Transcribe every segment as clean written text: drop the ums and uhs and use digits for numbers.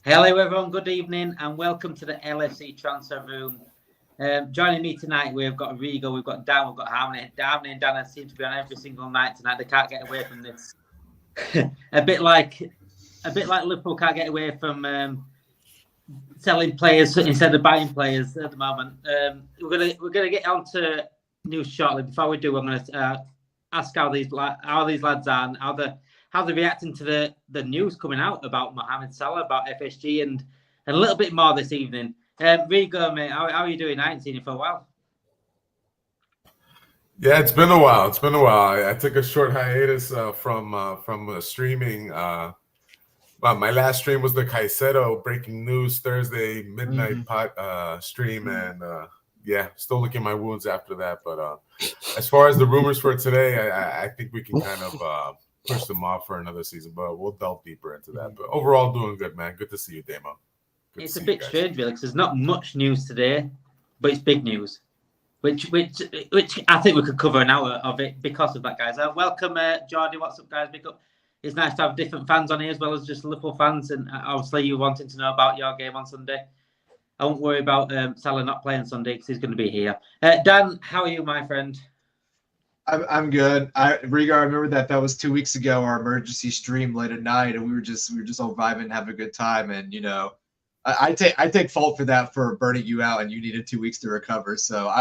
Hello, everyone. Good evening, and welcome to the LFC Transfer Room. Joining me tonight, we've got Rigo, we've got Dan, we've got Harmony. Harmony and Dan seem to be on every single night tonight. They can't get away from this. a bit like Liverpool can't get away from selling players instead of buying players at the moment. We're gonna get on to news shortly. Before we do, I'm gonna ask how these lads are and how they're reacting to the news coming out about Mohamed Salah, about FSG, and a little bit more this evening. Rigo, mate, how are you doing? I haven't seen you for a while. Yeah, it's been a while. I took a short hiatus from streaming. Well, my last stream was the Caicedo breaking news Thursday midnight stream, and yeah, still licking my wounds after that. But as far as the rumors for today, I think we can kind of push them off for another season, but we'll delve deeper into that. But overall, doing good, man. Good to see you, Damo. It's a bit strange, really, because there's not much news today, but it's big news, which I think we could cover an hour of it because of that, guys. Welcome, Jordy. What's up, guys? Big up. It's nice to have different fans on here as well as just Liverpool fans, and obviously you wanting to know about your game on Sunday. I won't worry about Salah not playing Sunday because he's going to be here. Dan, how are you, my friend? I'm good. Rigo, I remember that was 2 weeks ago, our emergency stream late at night, and we were just all vibing and having a good time. And I take fault for that, for burning you out, and you needed 2 weeks to recover. So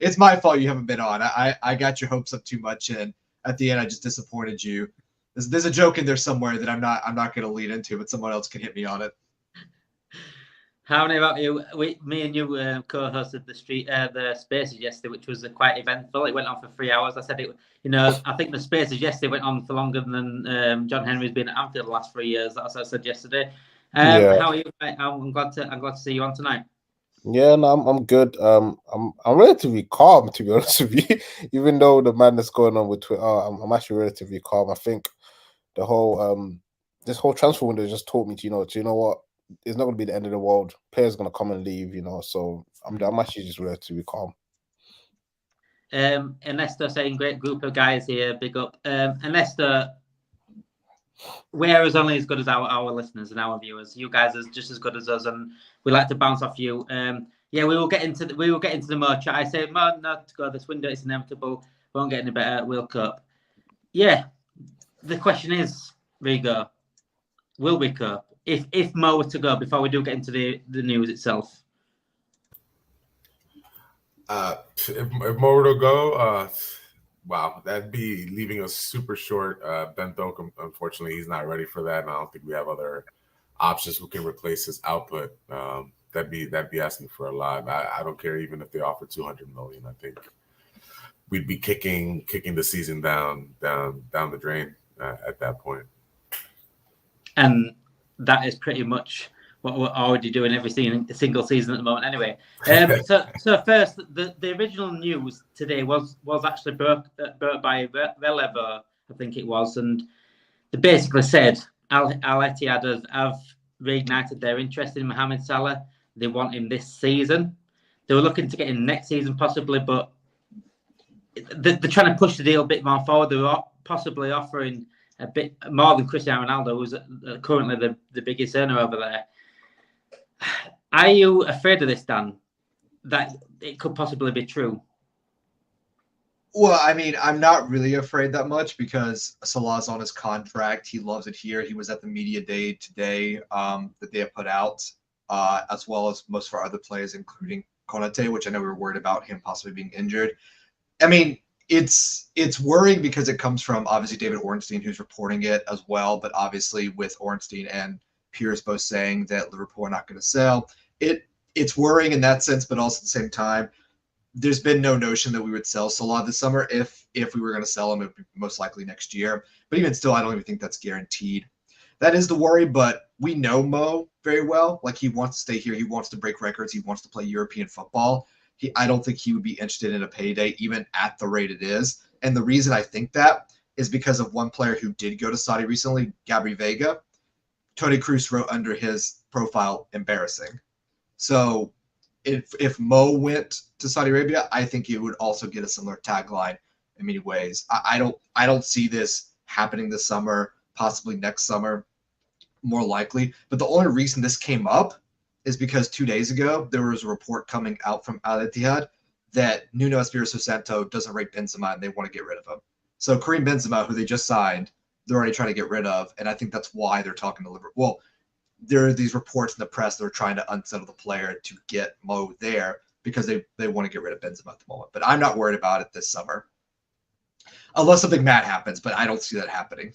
it's my fault you haven't been on. I got your hopes up too much, and at the end I just disappointed you. There's a joke in there somewhere that I'm not going to lead into, but someone else can hit me on it. How many about you? Me and you co-hosted the Spaces yesterday, which was quite eventful. It went on for 3 hours. I said it. I think the Spaces yesterday went on for longer than John Henry's been at Anfield the last 3 years. That's what I said yesterday. How are you? I'm glad to see you on tonight. Yeah, no, I'm good. I'm relatively calm, to be honest with you. Even though the madness going on with Twitter, I'm actually relatively calm. I think the whole this whole transfer window just taught me to you know what, it's not going to be the end of the world. Players are going to come and leave, so I'm actually just relatively calm. Ernesto saying great group of guys here. Big up. Ernesto, we're only as good as our listeners and our viewers. You guys are just as good as us, and we like to bounce off you. We will get into the more chat. I say more not to go this window. It's inevitable. Won't get any better. We'll cope. Yeah. The question is, Rigo, will we cope? If Mo were to go, before we do get into the news itself. If Mo were to go, wow, that'd be leaving us super short. Ben Doak, unfortunately, he's not ready for that, and I don't think we have other options who can replace his output. That'd be asking for a lot. I don't care even if they offer $200 million. I think we'd be kicking the season down the drain at that point. And that is pretty much what we're already doing every single season at the moment. Anyway, so first, the original news today was actually brought by Relevo, I think it was, and they basically said Al-Ittihad have reignited their interest in Mohamed Salah. They want him this season. They were looking to get him next season possibly, but they're trying to push the deal a bit more forward. They were possibly offering a bit more than Cristiano Ronaldo, who's currently the biggest earner over there. Are you afraid of this, Dan, that it could possibly be true? Well, I mean, I'm not really afraid that much because Salah's on his contract. He loves it here. He was at the media day today that they have put out, as well as most of our other players, including Konate, which I know we were worried about him possibly being injured. I mean, it's worrying because it comes from obviously David Ornstein, who's reporting it as well, but obviously with Ornstein and Pierce both saying that Liverpool are not going to sell, it's worrying in that sense, but also at the same time, there's been no notion that we would sell Salah this summer. If we were going to sell him, it would be most likely next year. But even still, I don't even think that's guaranteed. That is the worry, but we know Mo very well. Like, he wants to stay here. He wants to break records. He wants to play European football. I don't think he would be interested in a payday, even at the rate it is. And the reason I think that is because of one player who did go to Saudi recently, Gabri Vega. Toni Kroos wrote under his profile, embarrassing. So if Mo went to Saudi Arabia, I think he would also get a similar tagline in many ways. I don't see this happening this summer, possibly next summer. more likely. But the only reason this came up is because 2 days ago there was a report coming out from Al-Ittihad that Nuno Espirito Santo doesn't rate Benzema and they want to get rid of him. So Karim Benzema, who they just signed, they're already trying to get rid of, and I think that's why they're talking to Liverpool. Well, there are these reports in the press that are trying to unsettle the player to get Mo there because they want to get rid of Benzema at the moment. But I'm not worried about it this summer. Unless something mad happens, but I don't see that happening.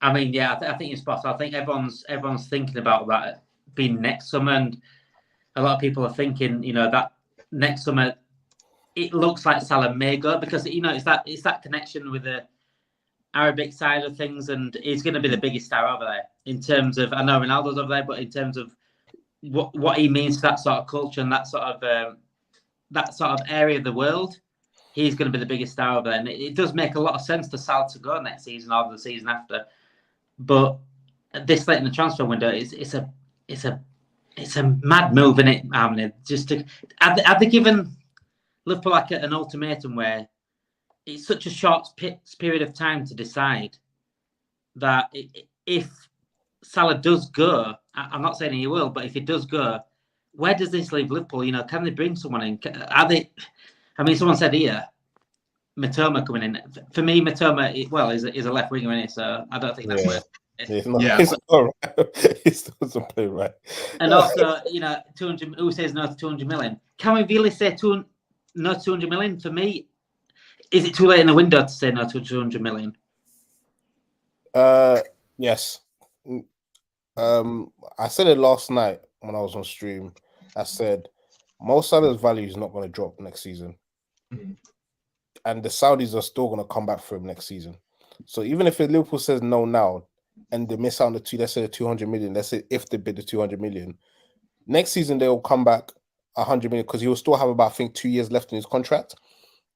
I mean, yeah, I think you're spot on. I think everyone's thinking about that being next summer, and a lot of people are thinking, that next summer it looks like Salah may go because it's that connection with the Arabic side of things, and he's going to be the biggest star over there in terms of. I know Ronaldo's over there, but in terms of what he means to that sort of culture and that sort of area of the world, he's going to be the biggest star over there. And it does make a lot of sense for Salah to go next season or the season after. But this late in the transfer window, it's a mad move, isn't it, Mohamed? Just to have they given Liverpool like an ultimatum where it's such a short period of time to decide that if Salah does go, I'm not saying he will, but if he does go, where does this leave Liverpool? Can they bring someone in? Are they? I mean, someone said here, Matoma coming in. For me, Matoma, is a left winger in it, so I don't think that's worth it. He's all right. He still doesn't play right. And also, 200. Who says no to 200 million? Can we really say no to 200 million? For me, is it too late in the window to say no to 200 million? Yes. I said it last night when I was on stream. I said Mo Salah's value is not going to drop next season. Mm-hmm. And the Saudis are still going to come back for him next season. So even if Liverpool says no now and they miss out on let's say the 200 million, let's say if they bid the 200 million, next season they'll come back 100 million because he will still have about, I think, 2 years left in his contract.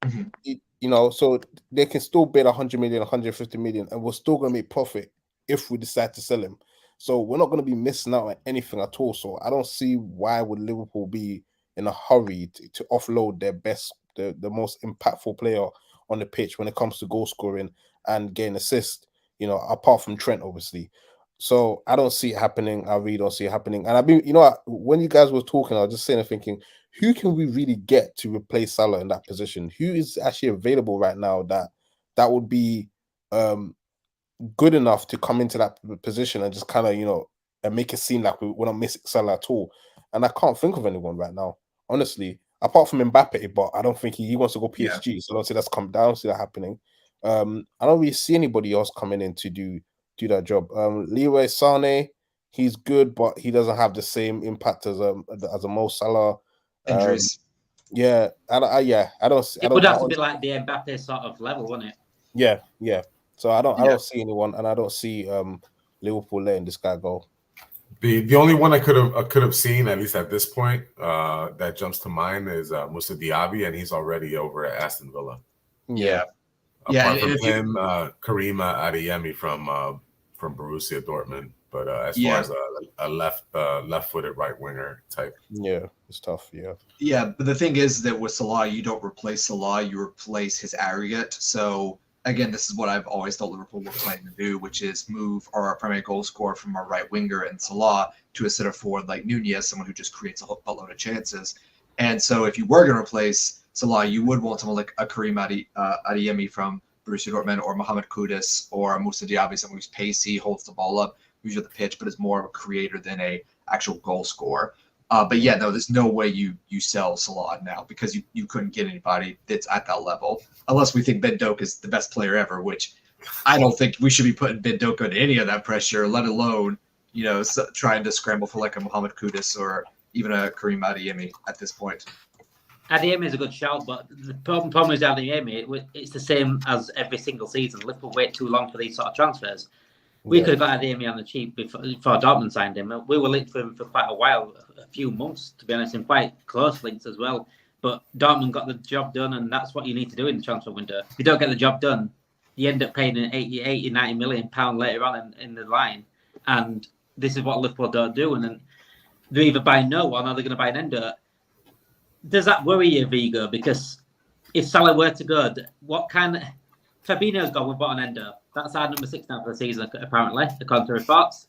Mm-hmm. So they can still bid 100 million, 150 million, and we're still going to make profit if we decide to sell him. So we're not going to be missing out on anything at all. So I don't see why would Liverpool be in a hurry to offload their best, the most impactful player on the pitch when it comes to goal scoring and getting assists, apart from Trent, obviously. So I don't see it happening. I really don't see it happening. And I've been, when you guys were talking, I was just sitting there thinking, who can we really get to replace Salah in that position? Who is actually available right now that would be good enough to come into that position and just kind of, and make it seem like we're not missing Salah at all? And I can't think of anyone right now, honestly, apart from Mbappe, but I don't think he wants to go PSG. Yeah. So I don't see that's come down, see that happening. I don't really see anybody else coming in to do that job. Leroy Sané, he's good, but he doesn't have the same impact as a Mo Salah. Injuries. I don't. It would have to be like the Mbappe sort of level, wouldn't it? Yeah. So I don't see anyone, and I don't see Liverpool letting this guy go. The only one I could have seen, at least at this point, that jumps to mind is Moussa Diaby, and he's already over at Aston Villa. Yeah. Apart from him, Karima Adeyemi from Borussia Dortmund. But as far as a left-footed right winger type, it's tough. Yeah, but the thing is that with Salah, you don't replace Salah; you replace his aggregate. So again, this is what I've always thought Liverpool were planning to do, which is move our primary goal scorer from our right winger and Salah to a center forward like Nunez, someone who just creates a load of chances. And so if you were going to replace Salah, you would want someone like a Karim Adeyemi from Borussia Dortmund, or Mohamed Kudus, or Moussa Diaby, someone who's pacey, holds the ball up, who's at the pitch, but is more of a creator than a actual goal scorer. But there's no way you sell Salah now because you couldn't get anybody that's at that level unless we think Ben Doak is the best player ever, which I don't think we should be putting Ben Doak under any of that pressure, let alone trying to scramble for like a Mohamed Kudus or even a Karim Adeyemi at this point. Adeyemi is a good shout, but the problem with Adeyemi, it's the same as every single season. Liverpool wait too long for these sort of transfers. We could have got Adeyemi on the cheap before Dortmund signed him. We were linked for him for quite a while, a few months, to be honest, and quite close links as well. But Dortmund got the job done, and that's what you need to do in the transfer window. If you don't get the job done, you end up paying an 90 million pound later on in the line. And this is what Liverpool don't do. And then they're either buying no one or they're going to buy an Endo. Does that worry you, Vigo? Because if Salah were to go, what kind of... Fabinho's gone, we've bought an Endo. That's our number 6 now for the season, apparently, according to reports.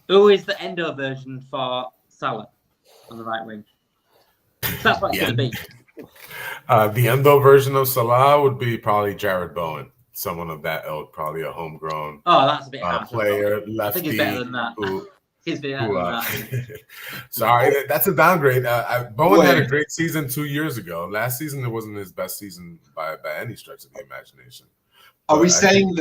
Who is the Endo version for Salah on the right wing? That's what it's going to be. The Endo version of Salah would be probably Jared Bowen, someone of that ilk, probably a homegrown That's a bit harsh. player, I lefty. think he's better than that. He's better than that. Sorry, that's a downgrade. Bowen had a great season 2 years ago. Last season, it wasn't his best season by any stretch of the imagination. Are we saying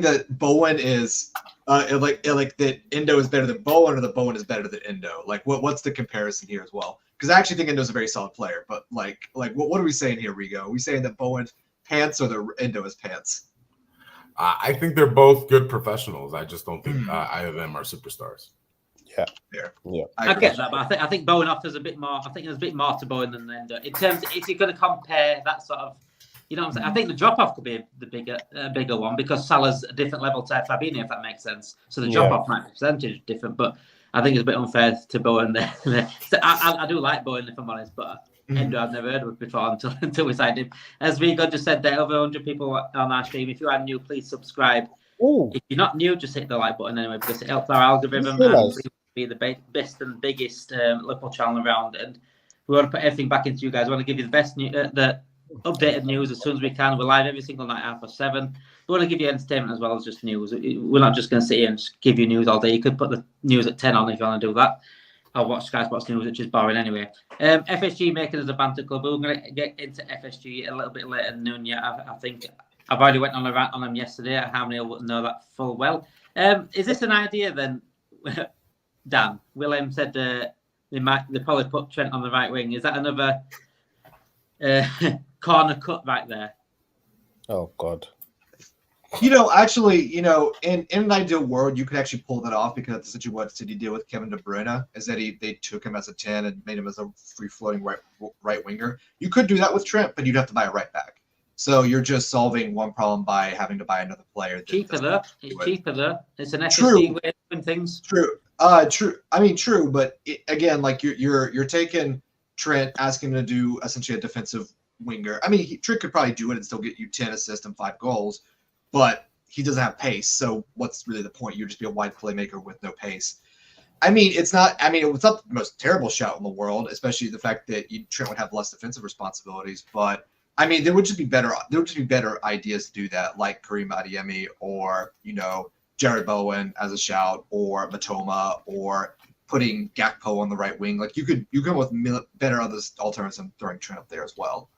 that Bowen is like that Endo is better than Bowen, or that Bowen is better than Endo? Like, what's the comparison here as well? Because I actually think Endo's a very solid player, but like what are we saying here, Rigo? Are we saying that Bowen's pants or the Endo is pants? I think they're both good professionals. I just don't think either of them are superstars. Yeah. I get that, but I think Bowen offers a bit more. I think there's a bit more to Bowen than Endo in terms of, if you're going to compare that sort of. You know what I'm saying? I think the drop-off could be the bigger one, because Salah's a different level to Fabinho, if that makes sense. So the drop-off might be percentage different, but I think it's a bit unfair to Bowen there. So I do like Bowen, if I'm honest, but Endo I've never heard of before until we signed him. As Vigo just said, there are over 100 people on our stream. If you are new, please subscribe. Ooh. If you're not new, just hit the like button anyway, because it helps our algorithm and be the best and biggest Liverpool channel around. And we want to put everything back into you guys. We want to give you the best the updated news as soon as we can. We're live every single night at 7:30. We want to give you entertainment as well as just news. We're not just going to sit here and just give you news all day. You could put the news at 10 on if you want to do that. I'll watch Sky Sports News, which is boring anyway. FSG making us a banter club. We're going to get into FSG a little bit later than noon yet. I think I've already went on a rant on them yesterday. How many will know that full well? Is this an idea then, Dan? Willem said they probably put Trent on the right wing. Is that another corner cut right there? Oh God. Actually, in an ideal world, you could actually pull that off, because that's essentially what City did with Kevin De Bruyne, is that they took him as a 10 and made him as a free-floating right winger. You could do that with Trent, but you'd have to buy a right back. So you're just solving one problem by having to buy another player. Cheaper though. It's cheaper though. It's an FSG way of doing things. True. I mean, true, but again, like you're taking Trent, asking him to do essentially a defensive winger. I mean, Trent could probably do it and still get you 10 assists and 5 goals, but he doesn't have pace. So what's really the point? You'd just be a wide playmaker with no pace. I mean, it's not the most terrible shout in the world, especially the fact that Trent would have less defensive responsibilities. But I mean, there would just be better ideas to do that, like Karim Adeyemi, or Jared Bowen as a shout, or Matoma, or putting Gakpo on the right wing. Like you come with better alternatives than throwing Trent up there as well.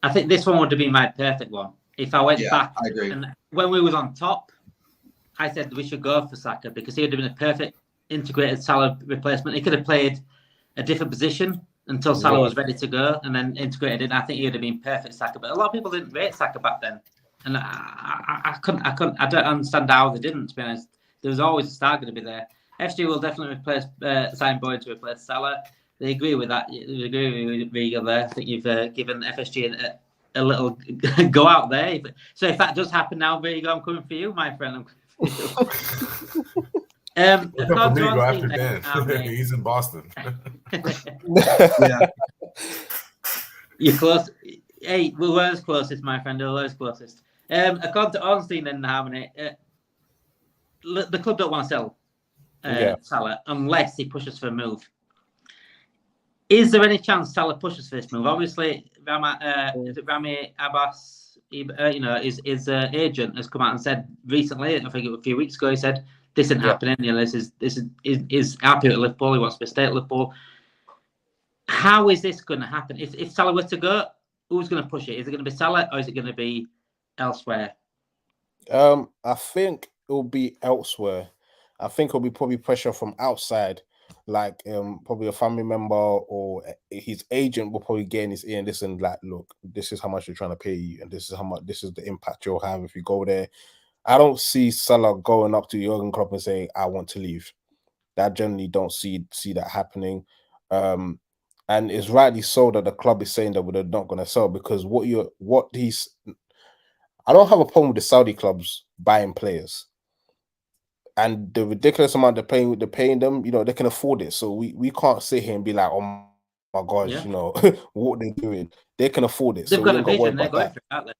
I think this one would have been my perfect one. If I went back, I agree. And when we was on top, I said we should go for Saka, because he would have been a perfect integrated Salah replacement. He could have played a different position until Salah was ready to go, and then integrated it. I think he would have been perfect Saka. But a lot of people didn't rate Saka back then, and I don't understand how they didn't. To be honest, there was always a star going to be there. FG will definitely sign Boyd to replace Salah. They agree with that. They agree with Rigo there. I think you've given FSG a little go out there. So if that does happen now, Rigo, I'm coming for you, my friend. I'm coming for you. Look up for Rigo after Dan. He's in Boston. Yeah. You're close. Hey, where's closest, my friend? Where's closest? According to Ornstein and Harmony, the club don't want to sell Salah unless he pushes for a move. Is there any chance Salah pushes for this move? Obviously, Rami Abbas, his agent has come out and said recently, I think a few weeks ago, he said this isn't happening. This is happy at Liverpool. He wants to stay at Liverpool. How is this going to happen? If Salah were to go, who's going to push it? Is it going to be Salah, or is it going to be elsewhere? I think it will be elsewhere. I think it'll be probably pressure from outside, like probably a family member or his agent will probably get in his ear and listen, like, look, this is how much we're trying to pay you, and this is the impact you'll have if you go there. I don't see Salah going up to Jurgen Klopp and saying, I want to leave. I generally don't see that happening. And it's rightly so that the club is saying that they're not going to sell, because I don't have a problem with the Saudi clubs buying players. And the ridiculous amount they're paying them, they can afford it. So we can't sit here and be like, oh my gosh, what they're doing. They can afford it. They've so got a vision, they're going for it, aren't they?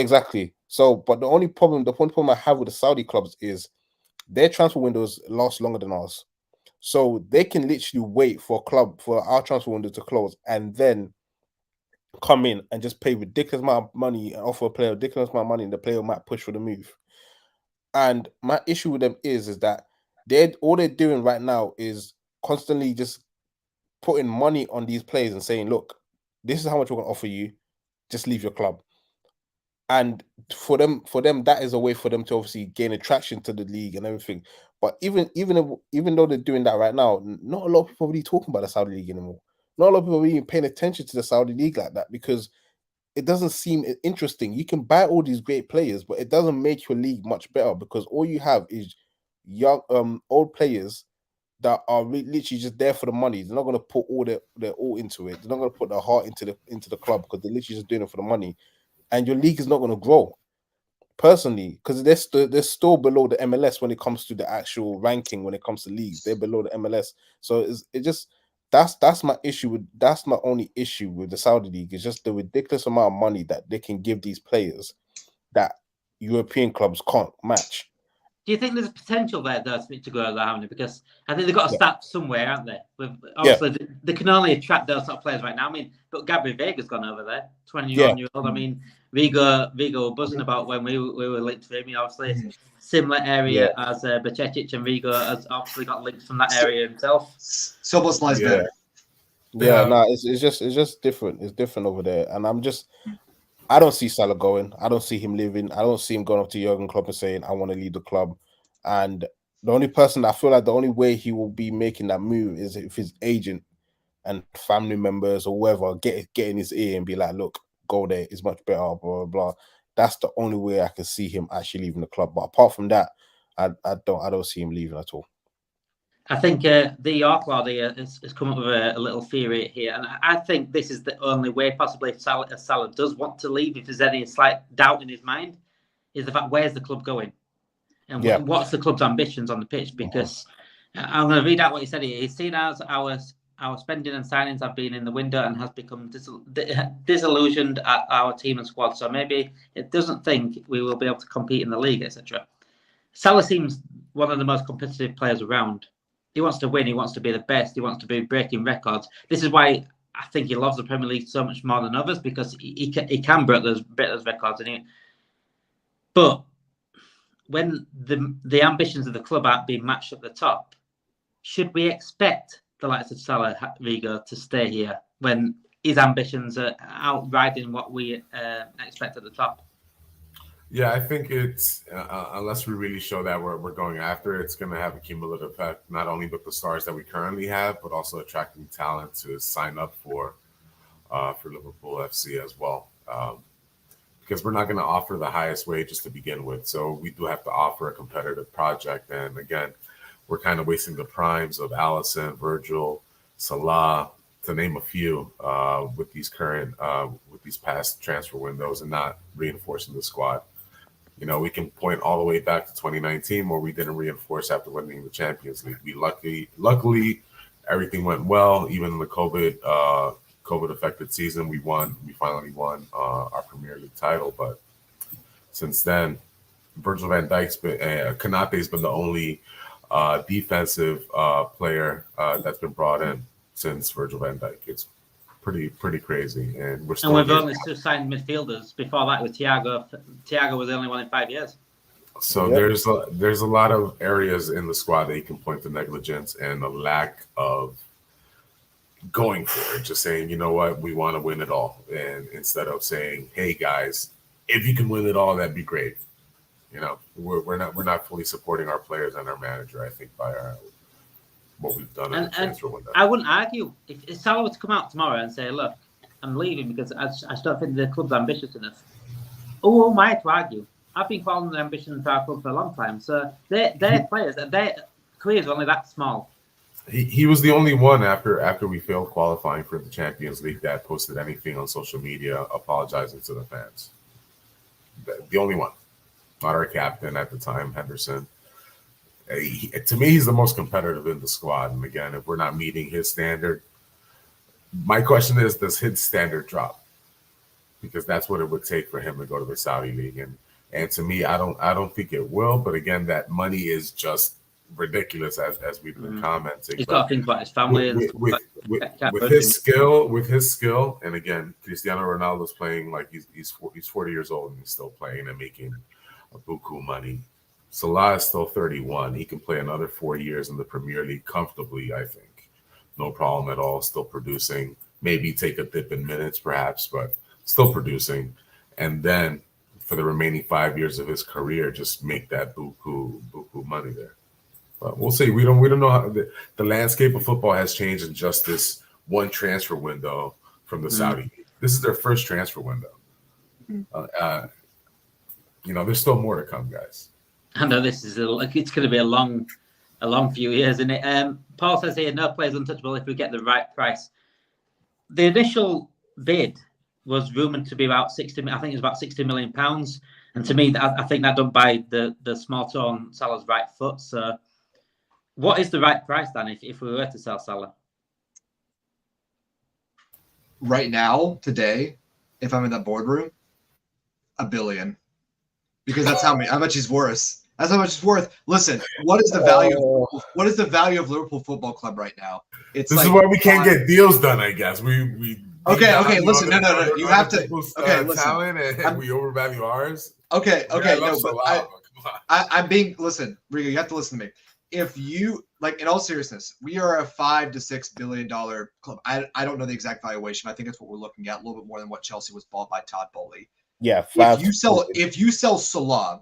Exactly. So, but the only problem I have with the Saudi clubs is their transfer windows last longer than ours. So they can literally wait for our transfer window to close and then come in and just pay ridiculous amount of money and offer a player ridiculous amount of money, and the player might push for the move. And my issue with them is that all they're doing right now is constantly just putting money on these players and saying, look, this is how much we're going to offer you. Just leave your club. And for them, that is a way for them to obviously gain attraction to the league and everything. But even though they're doing that right now, not a lot of people are really talking about the Saudi league anymore. Not a lot of people are even paying attention to the Saudi league like that, because it doesn't seem interesting. You can buy all these great players, but it doesn't make your league much better, because all you have is young, old players that are literally just there for the money. They're not going to put their all into it. They're not going to put their heart into the club, because they're literally just doing it for the money. And your league is not going to grow, personally, because they're still below the MLS when it comes to the actual ranking. When it comes to leagues, they're below the MLS. So that's my issue that's my only issue with the Saudi league. It's just the ridiculous amount of money that they can give these players that European clubs can't match. Do you think there's a potential there, though, to go around? Because I think they've got to start somewhere, haven't they? Obviously, they can only attract those sort of players right now. I mean, but Gabriel Vega's gone over there, 21-year-old. I mean, Vigo buzzing about when we were linked to him. Obviously, similar area as Bacecic, and Vigo has obviously got links from that area himself. So much nice better. It's just different. It's different over there, and I don't see Salah going. I don't see him leaving. I don't see him going up to Jurgen Klopp and saying, I want to leave the club. And the only person I feel like the only way he will be making that move is if his agent and family members or whoever get in his ear and be like, look, go there. It's much better, blah, blah, blah. That's the only way I can see him actually leaving the club. But apart from that, I don't see him leaving at all. I think the York Lordy has come up with a little theory here, and I think this is the only way possibly if Salah does want to leave, if there's any slight doubt in his mind, is the fact, where's the club going? And what's the club's ambitions on the pitch? Because I'm going to read out what he said here. He's seen as our spending and signings have been in the window and has become disillusioned at our team and squad, so maybe it doesn't think we will be able to compete in the league, etc. Salah seems one of the most competitive players around. He wants to win. He wants to be the best. He wants to be breaking records. This is why I think he loves the Premier League so much more than others, because he can break those records. But when the ambitions of the club aren't being matched at the top, should we expect the likes of Salah, Vigo to stay here when his ambitions are outriding what we expect at the top? Yeah, I think it's unless we really show that we're going after it, it's going to have a cumulative effect, not only with the stars that we currently have, but also attracting talent to sign up for Liverpool FC as well. Because we're not going to offer the highest wages to begin with, so we do have to offer a competitive project. And again, we're kind of wasting the primes of Alisson, Virgil, Salah, to name a few, with these past transfer windows, and not reinforcing the squad. We can point all the way back to 2019 where we didn't reinforce after winning the Champions League. We luckily everything went well. Even in the COVID affected season, we finally won our Premier League title. But since then, Virgil van Dijk's been Konate's been the only defensive player that's been brought in since Virgil van Dijk. It's pretty crazy, and we're still. And we've only just signed midfielders. Before that, with Thiago. Thiago was the only one in 5 years. So there's a lot of areas in the squad that you can point to negligence and a lack of going for it. Just saying, you know what, we want to win it all, and instead of saying, hey guys, if you can win it all, that'd be great. We're not fully supporting our players and our manager, I think, by what we've done in the transfer window. I wouldn't argue if Salah were to come out tomorrow and say, look, I'm leaving because I just don't think the club's ambitious enough. Who am I to argue? I've been following the ambition for our club for a long time. So their players, their careers are only that small. He was the only one after we failed qualifying for the Champions League that posted anything on social media apologizing to the fans. The only one. Not our captain at the time, Henderson. To me, he's the most competitive in the squad. And again, if we're not meeting his standard, my question is, does his standard drop? Because that's what it would take for him to go to the Saudi league. And to me, I don't think it will. But again, that money is just ridiculous, as we've been commenting. He's got to think about his family. With his skill, and again, Cristiano Ronaldo's playing like he's 40 years old and he's still playing and making a buku money. Salah is still 31. He can play another 4 years in the Premier League comfortably, I think. No problem at all. Still producing. Maybe take a dip in minutes, perhaps, but still producing. And then for the remaining 5 years of his career, just make that buku money there. But we'll see. We don't know how the landscape of football has changed in just this one transfer window from the Saudi League. This is their first transfer window. There's still more to come, guys. I know this is it's going to be a long few years, isn't it? Paul says here, no player's untouchable if we get the right price. The initial bid was rumored to be about 60. I think it was about £60 million. And to me, I think that done by the small toe on Salah's right foot. So, what is the right price then if we were to sell Salah? Right now, today, if I'm in that boardroom, $1 billion, because that's how much he's worth. That's how much it's worth. Listen, what is the value? What is the value of Liverpool Football Club right now? This is why we can't get deals done. I guess we. Okay. Listen, no. You have to. Okay, listen. Talent and we overvalue ours. Okay. No, but I'm being. Listen, Rigo, you have to listen to me. If you in all seriousness, we are a $5 to $6 billion club. I don't know the exact valuation. I think that's what we're looking at, a little bit more than what Chelsea was bought by Todd Bowley. Yeah. If you sell Salah,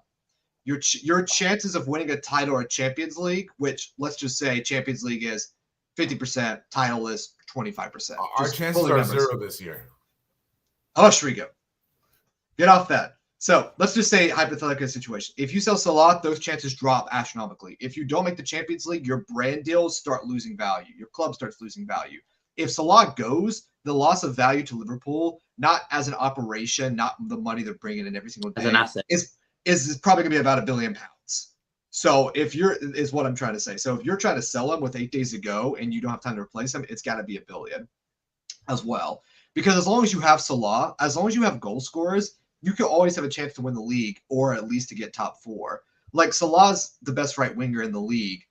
your chances of winning a title or Champions League, which let's just say Champions League is 50%, title is 25%. Our chances are zero this year. Hush, Rigo. Get off that. So let's just say hypothetical situation. If you sell Salah, those chances drop astronomically. If you don't make the Champions League, your brand deals start losing value. Your club starts losing value. If Salah goes, the loss of value to Liverpool, not as an operation, not the money they're bringing in every single day, as an asset, is probably going to be about £1 billion. So is what I'm trying to say. So if you're trying to sell him with 8 days to go and you don't have time to replace him, it's got to be $1 billion as well. Because as long as you have Salah, as long as you have goal scorers, you can always have a chance to win the league or at least to get top 4. Like Salah's the best right winger in the league.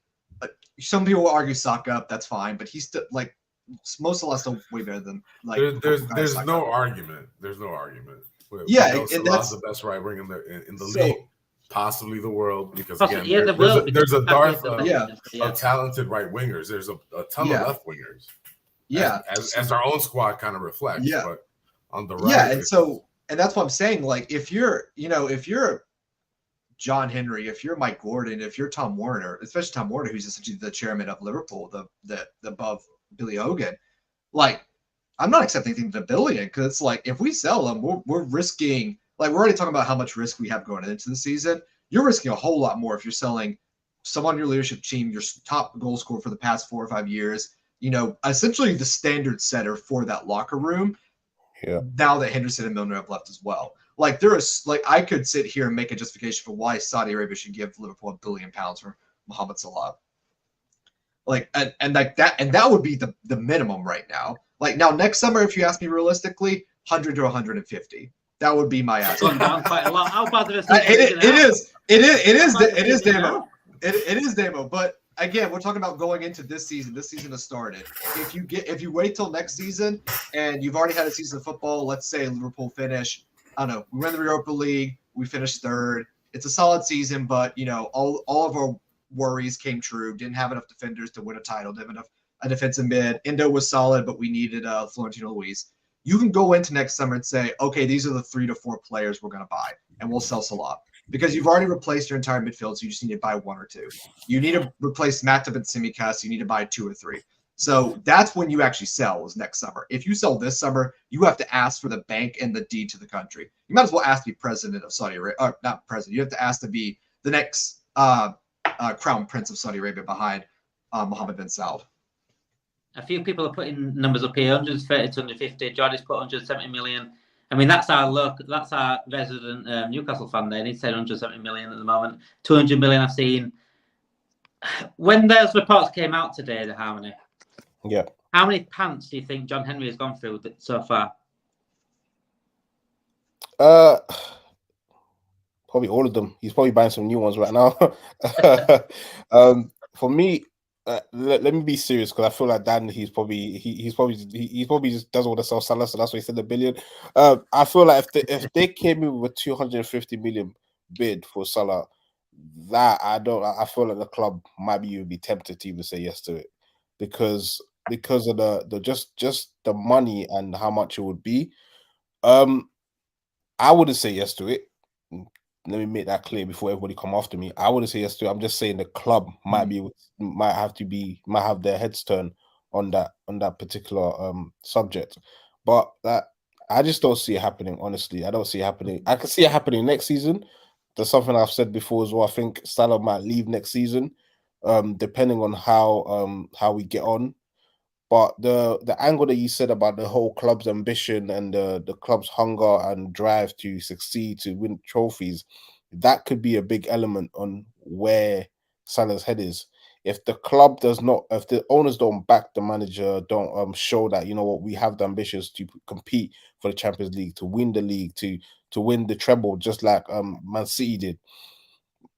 Some people will argue Saka, that's fine, but he's still most Salah's still way better than there's no argument. There's no argument. Yeah, and Salah's the best right winger in the league, possibly the world. Because again, there's a dearth of talented right wingers. There's a ton of left wingers. Yeah, as our own squad kind of reflects. Yeah, but on the right, and that's what I'm saying. Like if you're John Henry, if you're Mike Gordon, if you're Tom Warner, especially Tom Warner, who's essentially the chairman of Liverpool, the above Billy Hogan, I'm not accepting anything to $1 billion because it's like if we sell them, we're risking. We're already talking about how much risk we have going into the season. You're risking a whole lot more if you're selling someone on your leadership team, your top goal scorer for the past 4 or 5 years. Essentially the standard setter for that locker room. Yeah. Now that Henderson and Milner have left as well, I could sit here and make a justification for why Saudi Arabia should give Liverpool £1 billion for Mohamed Salah. That would be the minimum right now. Now next summer, if you ask me realistically, 100 to 150. That would be my ask. Gone down quite a lot. How bad of a it is Damo. It is Damo. But again, we're talking about going into this season. This season has started. If you wait till next season and you've already had a season of football, let's say Liverpool finish, I don't know, we win the Europa League, we finished 3rd. It's a solid season, but all of our worries came true. Didn't have enough defenders to win a title. Didn't have enough a defensive mid. Endo was solid, but we needed Florentino Luis. You can go into next summer and say, okay, these are the 3 to 4 players we're going to buy, and we'll sell Salah. Because you've already replaced your entire midfield, so you just need to buy 1 or 2. You need to replace Matip and Tsimikas, you need to buy 2 or 3. So that's when you actually sell, is next summer. If you sell this summer, you have to ask for the bank and the deed to the country. You might as well ask to be president of Saudi Arabia, or not president. You have to ask to be the next crown prince of Saudi Arabia behind Mohammed bin Saud. A few people are putting numbers up here, 130 to 150. Jordy's put 170 million. I mean, that's our resident Newcastle fan there. He's saying 170 million at the moment. 200 million I've seen. When those reports came out today, the Harmony. Yeah. How many pants do you think John Henry has gone through so far? Probably all of them. He's probably buying some new ones right now. For me, let me be serious because I feel like Dan. He's probably just doesn't want to sell Salah, so that's why he said the billion. I feel like if they came in with a 250 million bid for Salah, I feel like the club might be tempted to even say yes to it because of the just the money and how much it would be. I wouldn't say yes to it. Let me make that clear before everybody come after me. I wouldn't say yes to it. I'm just saying the club might have their heads turned on that particular subject. But that I just don't see it happening, honestly. I don't see it happening. I can see it happening next season. That's something I've said before as well. I think Salah might leave next season, depending on how we get on. But the angle that you said about the whole club's ambition and the club's hunger and drive to succeed, to win trophies, that could be a big element on where Salah's head is. If the club does not, if the owners don't back the manager, don't show that, you know what, we have the ambitions to compete for the Champions League, to win the league, to win the treble, just like Man City did.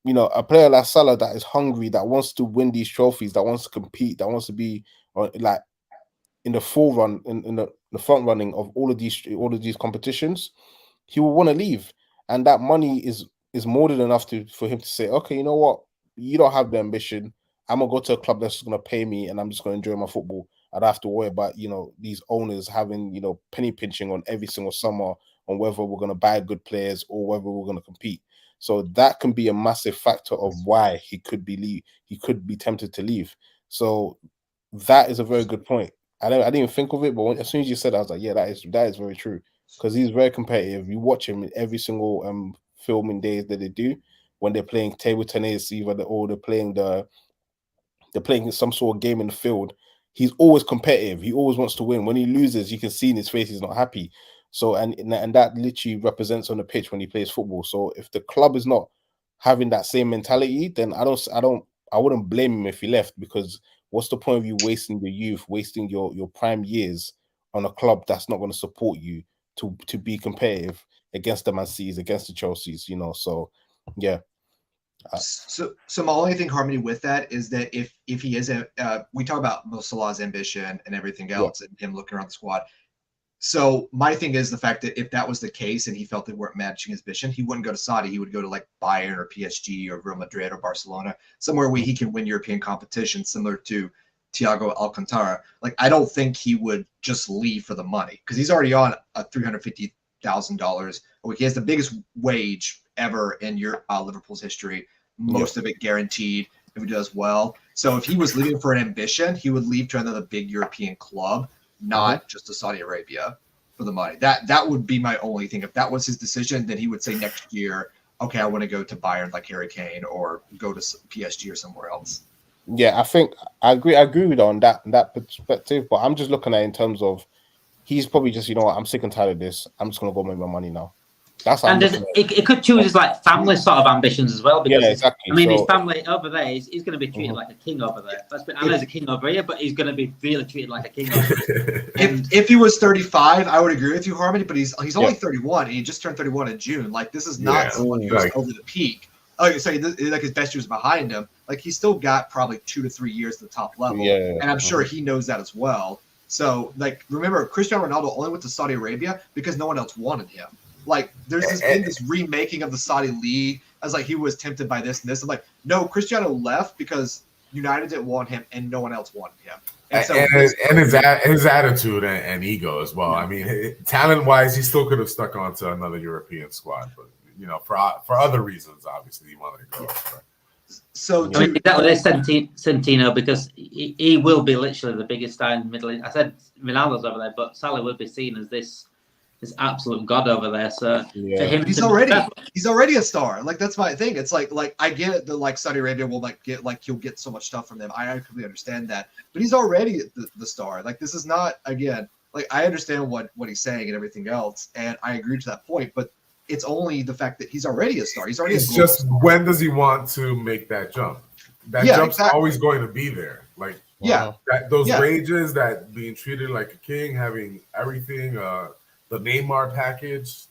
You know, a player like Salah that is hungry, that wants to win these trophies, that wants to compete, that wants to be like in the in the front running of all of these competitions, he will want to leave, and that money is more than enough for him to say, okay, you know what, you don't have the ambition. I'm gonna go to a club that's gonna pay me, and I'm just gonna enjoy my football. I don't have to worry about these owners having penny pinching on every single summer on whether we're gonna buy good players or whether we're gonna compete. So that can be a massive factor of why he could be tempted to leave. So that is a very good point. I didn't even think of it, but as soon as you said it, I was like, yeah, that is very true. Because he's very competitive. You watch him in every single filming days that they do when they're playing table tennis, they're playing some sort of game in the field. He's always competitive. He always wants to win. When he loses, you can see in his face he's not happy. So and that literally represents on the pitch when he plays football. So if the club is not having that same mentality, then I wouldn't blame him if he left, because what's the point of you wasting your youth, wasting your prime years on a club that's not going to support you to be competitive against the Man Cities, against the Chelseas, So yeah. So my only thing, Harmony, with that is that if he is we talk about Mo Salah's ambition and everything else, and him looking around the squad. So my thing is the fact that if that was the case and he felt they weren't matching his vision, he wouldn't go to Saudi. He would go to like Bayern or PSG or Real Madrid or Barcelona, somewhere where he can win European competition, similar to Thiago Alcantara. Like, I don't think he would just leave for the money, because he's already on a $350,000 a week. He has the biggest wage ever in Liverpool's history, most of it guaranteed if he does well. So if he was leaving for an ambition, he would leave to another big European club, not just to Saudi Arabia for the money. That would be my only thing. If that was his decision, then he would say next year, okay, I want to go to Bayern like Harry Kane, or go to PSG or somewhere else. Yeah, I think I agree with on that perspective, but I'm just looking at it in terms of he's probably just, I'm sick and tired of this. I'm just gonna go make my money now. That's how it could choose his like family sort of ambitions as well, because exactly. I mean, his family over there, he's going to be treated like a king over there. I know he's a king over here, but he's going to be really treated like a king over there. If he was 35, I would agree with you, Harmony. But he's only 31, and he just turned 31 in June. Like, this is not someone who's over the peak. Oh, sorry, like his best years behind him. Like, he's still got probably 2 to 3 years at the top level, and I'm sure he knows that as well. So, like, remember, Cristiano Ronaldo only went to Saudi Arabia because no one else wanted him. Like, there's been this remaking of the Saudi league as like he was tempted by this and this. I'm like, no, Cristiano left because United didn't want him and no one else wanted him. And so his attitude and ego as well. I mean, talent wise, he still could have stuck on to another European squad, but for other reasons, obviously, he wanted to go. So I mean, that was Centino, because he will be literally the biggest star in the Middle East. I said Ronaldo's over there, but Salah will be seen as this absolute god over there. So for him, he's already a star. Like, that's my thing. It's like I get it that like Saudi Arabia will you'll get so much stuff from them. I completely understand that, but he's already the star. Like, this is not, again, like, I understand what he's saying and everything else, and I agree to that point, but it's only the fact that he's already a star. He's already. It's just star. When does he want to make that jump? That jump's always going to be there. Like, those wages, that being treated like a king, having everything, the Neymar package,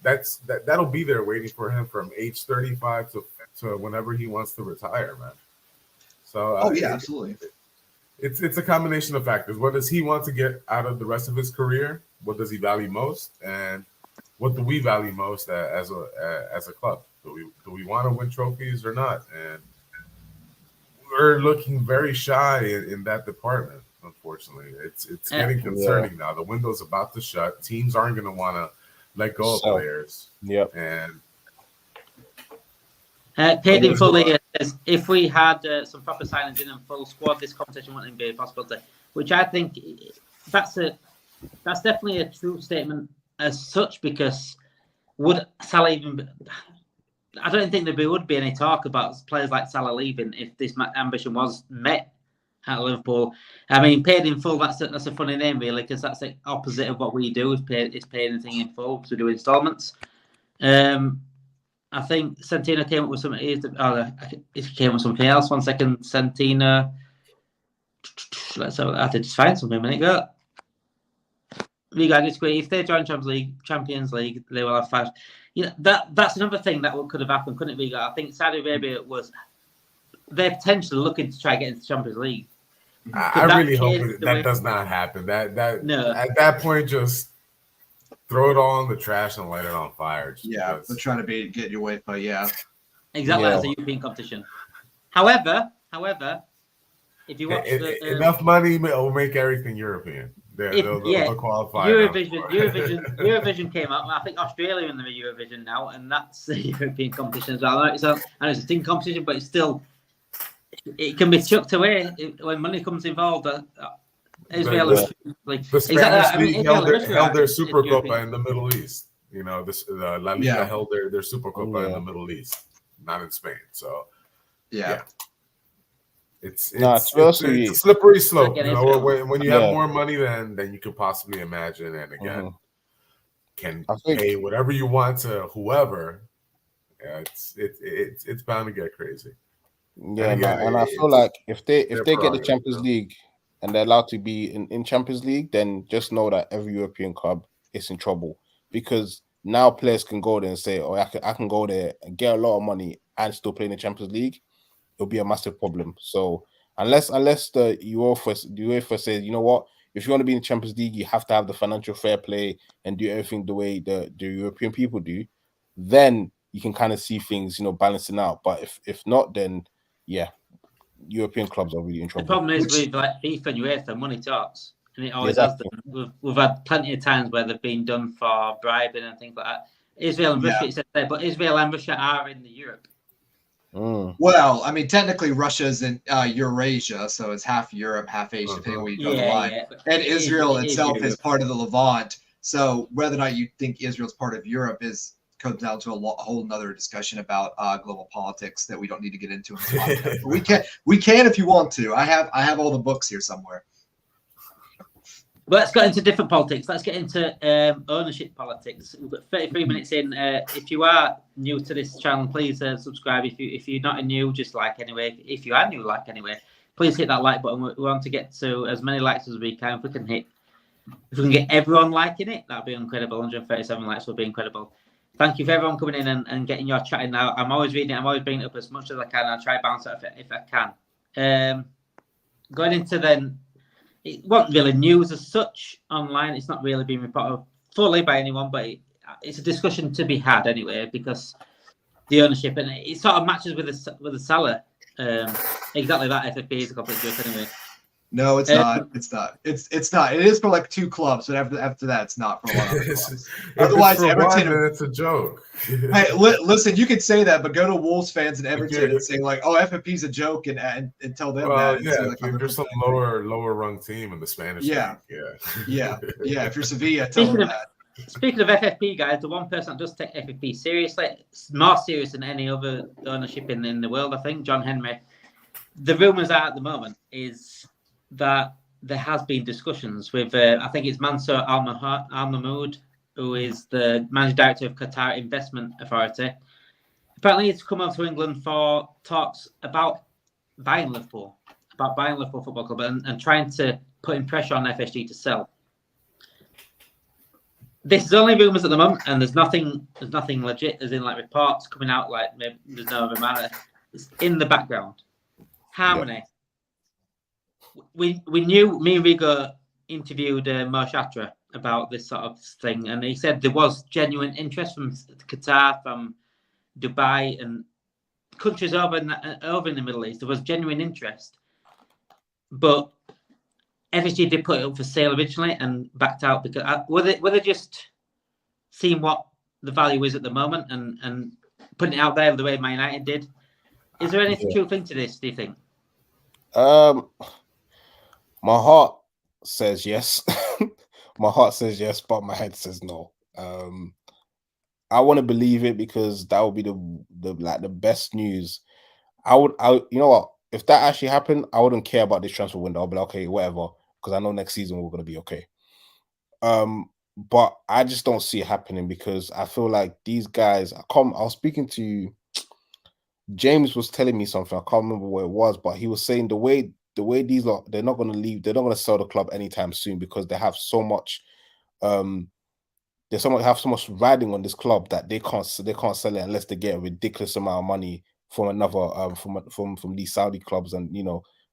that'll be there waiting for him from age 35 to whenever he wants to retire, man. So absolutely. It's a combination of factors. What does he want to get out of the rest of his career? What does he value most? And what do we value most as a club? Do we want to win trophies or not? And we're looking very shy in that department. Unfortunately, it's getting concerning now. The window's about to shut. Teams aren't going to want to let go of players. Yep. And paid in full says if we had some proper signings in and full squad, this competition wouldn't be a possibility. Which I think that's definitely a true statement as such, because would Salah even? I don't think there would be any talk about players like Salah leaving if this ambition was met at Liverpool. I mean, paid in full, that's a funny name, really, because that's the opposite of what we do. Is pay anything in full, because we do instalments. I think Santino came up with something. He came up with something else. 1 second, Santino. I had to just find something a minute ago. Riga disagree. If they join Champions League, they will have 5. That's another thing that could have happened, couldn't it, Riga? I think Saudi Arabia they're potentially looking to try to get into the Champions League. I really hope that does not happen. No. At that point, just throw it all in the trash and light it on fire. They're trying to get your way, but exactly, as a European competition. However, if you watch enough money will make everything European. They'll qualify. Eurovision came up. I think Australia in the Eurovision now, and that's a European competition as well. I know it's a team competition, but it can be chucked away when money comes involved. Israel, the Spanish league held their Supercopa in the Middle East. The La Liga held their Supercopa in the Middle East, not in Spain. So it's a slippery slope. When you have more money than you could possibly imagine, and again, can pay whatever you want to whoever. It's bound to get crazy. Yeah, and I feel like if they get the Champions League and they're allowed to be in Champions League, then just know that every European club is in trouble, because now players can go there and say, "Oh, I can go there and get a lot of money and still play in the Champions League." It'll be a massive problem. So unless the UEFA says, you know what, if you want to be in the Champions League, you have to have the financial fair play and do everything the way the European people do, then you can kind of see things, balancing out. But if not, then European clubs are really in trouble. The problem is with FIFA and UEFA, money talks, and it always has done. We've had plenty of times where they've been done for bribing and things like that. Israel and Russia, it says there, but Israel and Russia are in Europe. Well, I mean, technically Russia's in Eurasia, so it's half Europe, half Asia, depending on where you draw the line. And Israel itself is part of the Levant. So whether or not you think Israel's part of Europe comes down to a whole nother discussion about global politics that we don't need to get into. We can if you want to. I have all the books here somewhere. Let's get into different politics. Let's get into ownership politics. We've got 33 minutes in. If you are new to this channel, please subscribe. If you're not new, just like anyway. If you are new, like anyway. Please hit that like button. We want to get to as many likes as we can. If we can get everyone liking it, that'd be incredible. 137 likes would be incredible. Thank you for everyone coming in and getting your chatting now. I'm always reading it. I'm always bringing it up as much as I can. I'll try to bounce it if I can. Going into then. It wasn't really news as such online. It's not really been reported fully by anyone, but it's a discussion to be had anyway, because the ownership, and it sort of matches with the Salah. Exactly that. FFP is a complete joke anyway. No, it's not. It's not. It's not. It is for like 2 clubs, but after that, it's not for a lot of clubs. Otherwise, Everton. It's a joke. Hey, listen, you could say that, but go to Wolves fans in Everton and say like, "Oh, FFP's a joke," and tell them that. If you're some lower rung team in the Spanish league, yeah. If you're Sevilla, tell them that. Speaking of FFP, guys, the one person that does take FFP seriously, more serious than any other ownership in the world, I think, John Henry. The rumours are at the moment is that there has been discussions with, I think it's Mansour Al-Mahmoud, who is the managing director of Qatar Investment Authority. Apparently, he's come over to England for talks about buying Liverpool Football Club, and trying to put in pressure on FSG to sell. this is only rumours at the moment, and there's nothing legit, as in like reports coming out. Like maybe there's no other matter. It's in the background. Harmony. We knew. Me and Rigo interviewed Mo Shatra about this sort of thing, and he said there was genuine interest from Qatar, from Dubai, and countries over in the Middle East. There was genuine interest, but FSG did put it up for sale originally and backed out because were they just seeing what the value is at the moment and putting it out there the way Man United did? Is there any truth into this, do you think? My heart says yes. My heart says yes, but my head says no. I want to believe it because that would be the best news. You know what? If that actually happened, I wouldn't care about this transfer window. I'll be like, okay, whatever, because I know next season we're gonna be okay. But I just don't see it happening because I feel like these guys. I was speaking to James was telling me something. I can't remember what it was, but he was saying the way these lot, they're not going to leave. They're not going to sell the club anytime soon because they have so much. They have so much riding on this club that they can't sell it unless they get a ridiculous amount of money from another from these Saudi clubs, and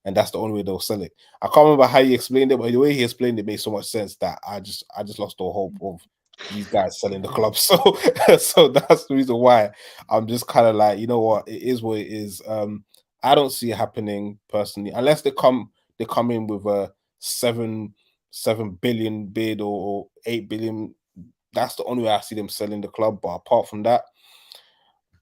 and that's the only way they'll sell it. I can't remember how he explained it, but the way he explained it made so much sense that I just lost all hope of these guys selling the club. So that's the reason why I'm just kind of like, you know what, it is what it is. I don't see it happening personally unless they come in with a 7 billion bid or 8 billion. That's the only way I see them selling the club. But apart from that,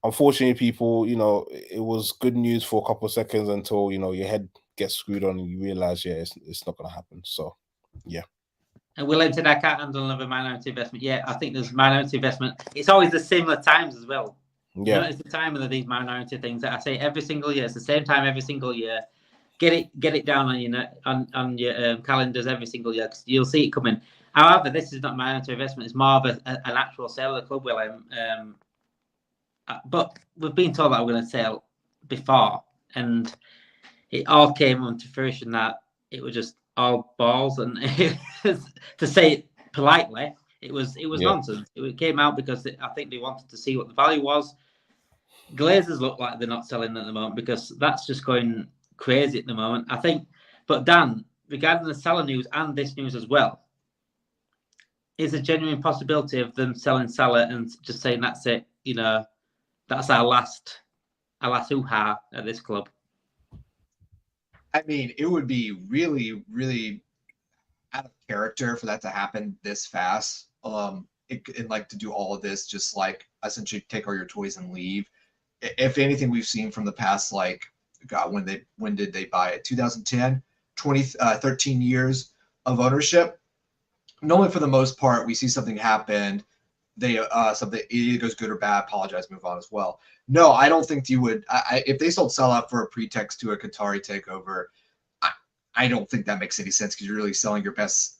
unfortunately, people, it was good news for a couple of seconds until your head gets screwed on and you realize, it's not going to happen. So, yeah. And Will said I can't handle another minority investment. Yeah, I think there's minority investment. It's always the similar times as well. Yeah, it's the time of these minority things that I say every single year. It's the same time every single year. Get it down on your calendars every single year because you'll see it coming. However, this is not minority investment. It's more of an actual sale of the club. But we've been told that we're going to sell before, and it all came into fruition that it was just all balls, and to say it politely, it was nonsense. It came out because I think they wanted to see what the value was. Glazers look like they're not selling at the moment because that's just going crazy at the moment, I think. But Dan, regarding the Salah news and this news as well, is a genuine possibility of them selling Salah and just saying that's it, that's our last hoo-ha at this club? I mean, it would be really, really out of character for that to happen this fast. And like to do all of this, just like essentially take all your toys and leave. If anything, we've seen from the past, like, God, when did they buy it? 2010, 13 years of ownership. Normally, for the most part, we see something happen. Something either goes good or bad, apologize, move on as well. No, I don't think you would. If they sold Salah for a pretext to a Qatari takeover, I don't think that makes any sense because you're really selling your best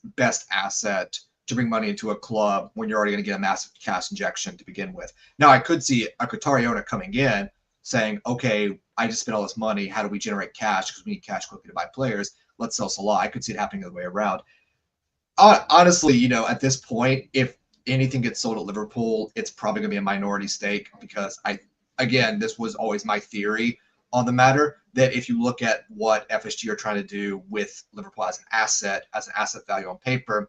asset to bring money into a club when you're already going to get a massive cash injection to begin with. Now, I could see a Qatari owner coming in saying, okay, I just spent all this money. How do we generate cash? Because we need cash quickly to buy players. Let's sell Salah. I could see it happening the other way around. Honestly, at this point, if anything gets sold at Liverpool, it's probably going to be a minority stake because this was always my theory on the matter, that if you look at what FSG are trying to do with Liverpool as an asset value on paper,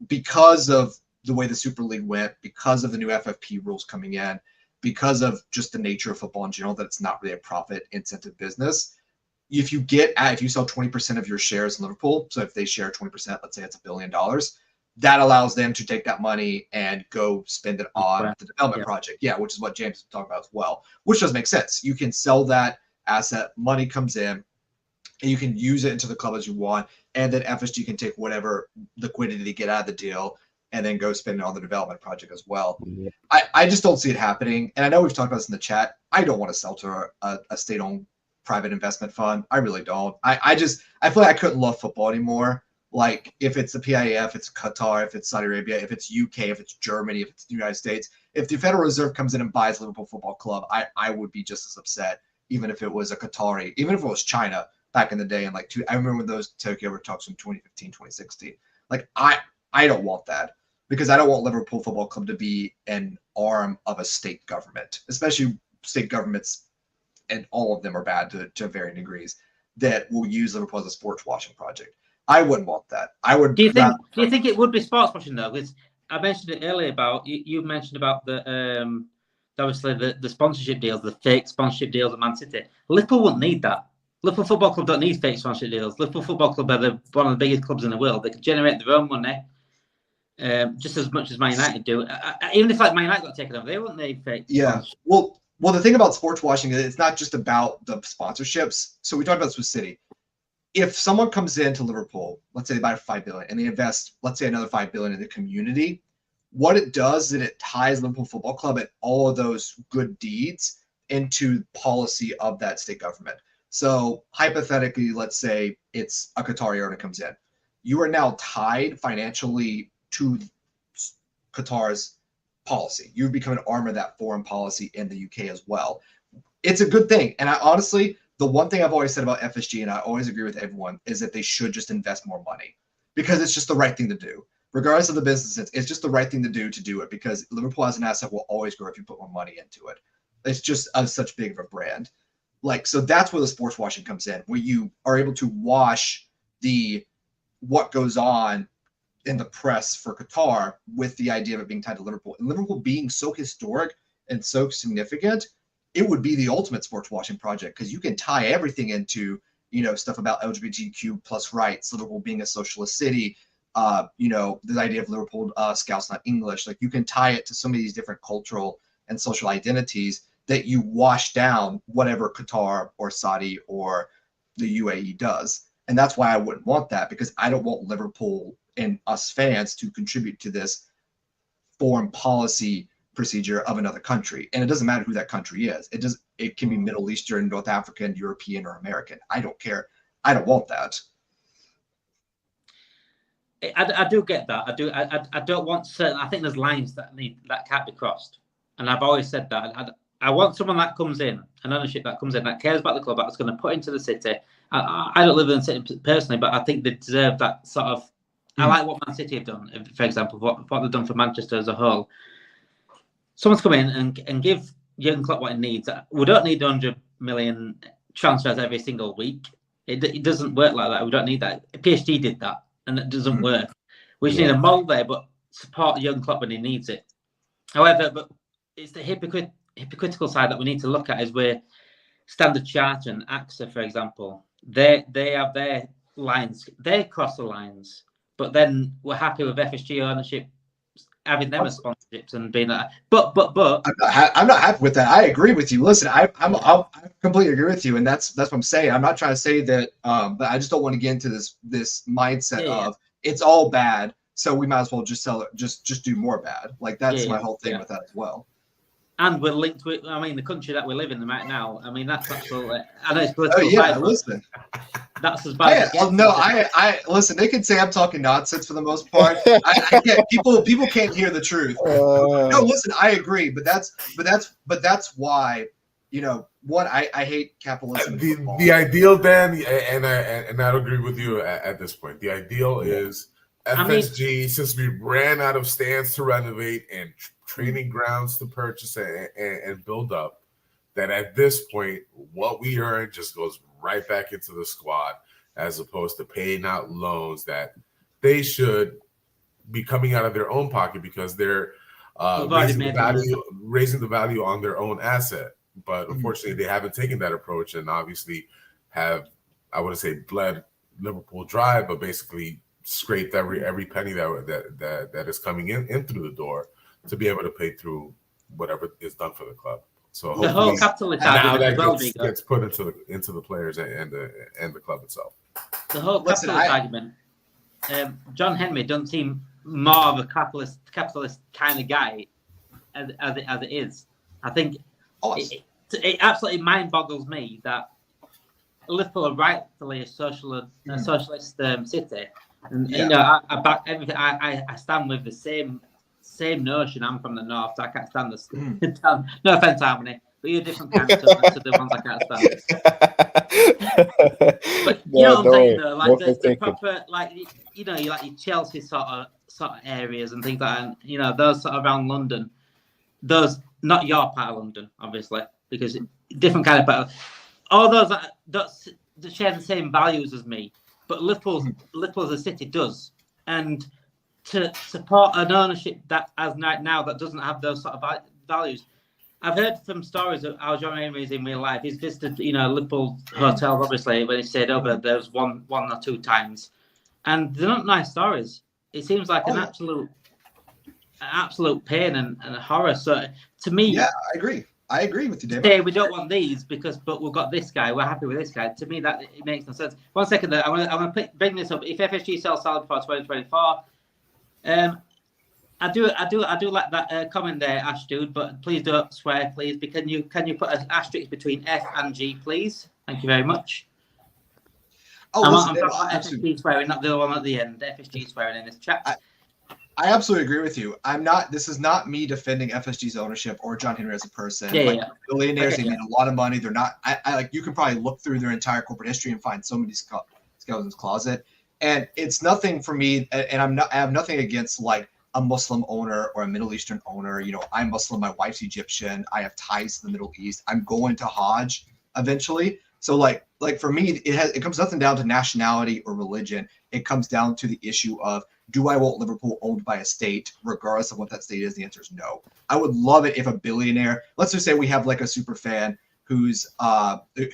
because of the way the Super League went, because of the new FFP rules coming in, because of just the nature of football in general, that it's not really a profit incentive business. If you sell 20% of your shares in Liverpool, so if they share 20%, let's say it's $1 billion, that allows them to take that money and go spend it on the development project. Yeah, which is what James was talking about as well, which does make sense. You can sell that asset, money comes in, and you can use it into the club as you want, and then FSG can take whatever liquidity they get out of the deal and then go spend it on the development project as well. Yeah. I just don't see it happening. And I know we've talked about this in the chat. I don't want to sell to a state-owned private investment fund. I really don't. I feel like I couldn't love football anymore. Like, if it's the PIF, it's Qatar, if it's Saudi Arabia, if it's UK, if it's Germany, if it's the United States, if the Federal Reserve comes in and buys Liverpool Football Club, I would be just as upset, even if it was a Qatari, even if it was China back in the day. And I remember when those takeover talks in 2015, 2016. Like, I don't want that. because I don't want Liverpool Football Club to be an arm of a state government, especially state governments, and all of them are bad to varying degrees, that will use Liverpool as a sports washing project. I wouldn't want that. I would. Do you think it would be sports washing though? Because I mentioned it earlier about you mentioned about the obviously the sponsorship deals, the fake sponsorship deals at Man City. Liverpool wouldn't need that. Liverpool Football Club don't need fake sponsorship deals. Liverpool Football Club are one of the biggest clubs in the world. They can generate their own money just as much as Man United do. Even if like Man United got taken over, they wouldn't need fake. Yeah. Well, the thing about sports washing is it's not just about the sponsorships. So we talked about this with City. If someone comes into Liverpool, let's say they buy $5 billion and they invest, let's say another $5 billion in the community, what it does is it ties Liverpool Football Club and all of those good deeds into policy of that state government. So hypothetically, let's say it's a Qatari owner comes in. You are now tied financially to Qatar's policy. You become an arm of that foreign policy in the UK as well. It's a good thing. And I honestly, the one thing I've always said about FSG, and I always agree with everyone, is that they should just invest more money because it's just the right thing to do. Regardless of the business, it's just the right thing to do it because Liverpool as an asset will always grow if you put more money into it. It's just such big of a brand. So that's where the sports washing comes in, where you are able to wash what goes on in the press for Qatar with the idea of it being tied to Liverpool. And Liverpool being so historic and so significant, it would be the ultimate sports washing project because you can tie everything into, stuff about LGBTQ plus rights, Liverpool being a socialist city, the idea of Liverpool Scouts not English. Like you can tie it to some of these different cultural and social identities that you wash down whatever Qatar or Saudi or the UAE does. And that's why I wouldn't want that because I don't want Liverpool and us fans to contribute to this foreign policy procedure of another country. And it doesn't matter who that country is. It can be Middle Eastern, North African, European, or American. I don't care. I don't want that. I do get that. I don't want certain. I think there's lines that can't be crossed, and I've always said that. I want someone that comes in, an ownership that comes in, that cares about the club, that's going to put into the city. I don't live in the city personally, but I think they deserve that sort of. I like what Man City have done, for example, what they've done for Manchester as a whole. Someone's come in and give Jurgen Klopp what he needs. We don't need 100 million transfers every single week. It doesn't work like that. We don't need that. PSG did that, and it doesn't work. We just need a mould there, but support Jurgen Klopp when he needs it. However, but it's the hypocritical side that we need to look at is where Standard Chartered and AXA, for example, they have their lines. They cross the lines, but then we're happy with FSG ownership having them as sponsorships and being like, but I'm not happy with that. I agree with you. Listen, I completely agree with you, and that's what I'm saying. I'm not trying to say that, but I just don't want to get into this mindset of it's all bad, so we might as well just sell it, just do more bad. Like that's my whole thing with that as well. And we're linked with, I mean, the country that we live in right now. I mean, that's absolutely. I know it's political. Side, listen. That's as bad. I listen. They can say I'm talking nonsense for the most part. I can't. People can't hear the truth. No, listen. I agree, but that's why. I hate capitalism. The ideal, Dan, and I agree with you at this point. The ideal is FSG, since we ran out of stands to renovate and training grounds to purchase and build up, that at this point, what we earn just goes right back into the squad, as opposed to paying out loans that they should be coming out of their own pocket because they're raising the value on their own asset. But unfortunately, they haven't taken that approach, and obviously have, I wouldn't say bled Liverpool dry, but basically scraped every penny that is coming in through the door to be able to pay through whatever is done for the club. So the whole capitalist argument gets put into the players and the club itself. The whole capitalist argument. John Henry doesn't seem more of a capitalist kind of guy as it is. I think it absolutely mind boggles me that Liverpool are rightfully a socialist city, and I back everything. I stand with the same notion. I'm from the north, so I can't stand this. No offense, Harmony. but you're a different kind to the ones I can't stand. But you know what I'm saying though, like the proper, like you know, you like your Chelsea sort of areas and things like that. And, you know, those sort of around London, those not your part of London, obviously, because different kind of part. All those that share the same values as me, but Liverpool as a city does, and to support an ownership that as now that doesn't have those sort of values. I've heard some stories of how John Henry is in real life. He's visited, you know, Liverpool hotels, obviously, when he stayed over. There was one or two times, and they're not nice stories. It seems like an absolute pain and a horror. So to me, yeah, I agree. I agree with you, David. Say we don't want these but we've got this guy. We're happy with this guy. To me, that it makes no sense. 1 second, though. I'm gonna bring this up. If FSG sells Salah before 2024, I do like that comment there, Ash dude. But please don't swear, please. Can you put an asterisk between F and G, please? Thank you very much. Oh, I'm talking about FSG swearing, not the other one at the end. FSG swearing in this chat. I absolutely agree with you. This is not me defending FSG's ownership or John Henry as a person. Billionaires, they made a lot of money. They're not. I like. You can probably look through their entire corporate history and find so many skeletons closet. And it's nothing for me. And I have nothing against like a Muslim owner or a Middle Eastern owner. You know, I'm Muslim. My wife's Egyptian. I have ties to the Middle East. I'm going to Hajj eventually. So like for me, it comes nothing down to nationality or religion. It comes down to the issue of, do I want Liverpool owned by a state, regardless of what that state is? The answer is no. I would love it if a billionaire, let's just say we have like a super fan who's from the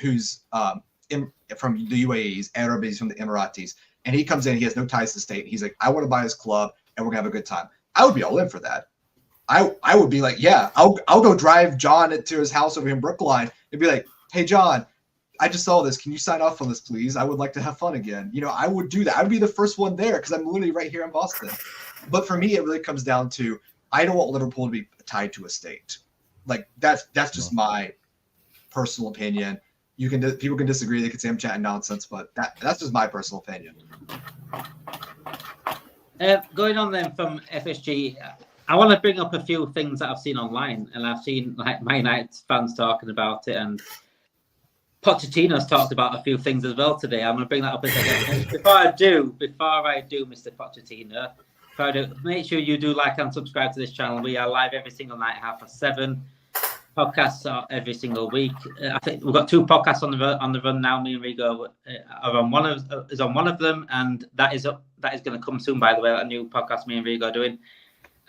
UAE, he's Arab, he's from the Emiratis, and he comes in, he has no ties to the state. He's like, I want to buy his club and we're gonna have a good time. I would be all in for that. I would be like, yeah, I'll go drive John to his house over here in Brookline and be like, hey John, I just saw this. Can you sign off on this, please? I would like to have fun again. You know, I would do that. I would be the first one there because I'm literally right here in Boston. But for me, it really comes down to, I don't want Liverpool to be tied to a state. Like that's just my personal opinion. People can disagree. They can say I'm chatting nonsense, but that's just my personal opinion. Going on then from FSG, I want to bring up a few things that I've seen online, and I've seen like Man United fans talking about it, and Pochettino's talked about a few things as well today. I'm going to bring that up in a second. Before I do, Mr. Pochettino, make sure you do like and subscribe to this channel. We are live every single night at 7:30. Podcasts are every single week. I think we've got 2 podcasts on the run now. Me and Rigo are on one of them, and that is going to come soon. By the way, a new podcast me and Rigo are doing,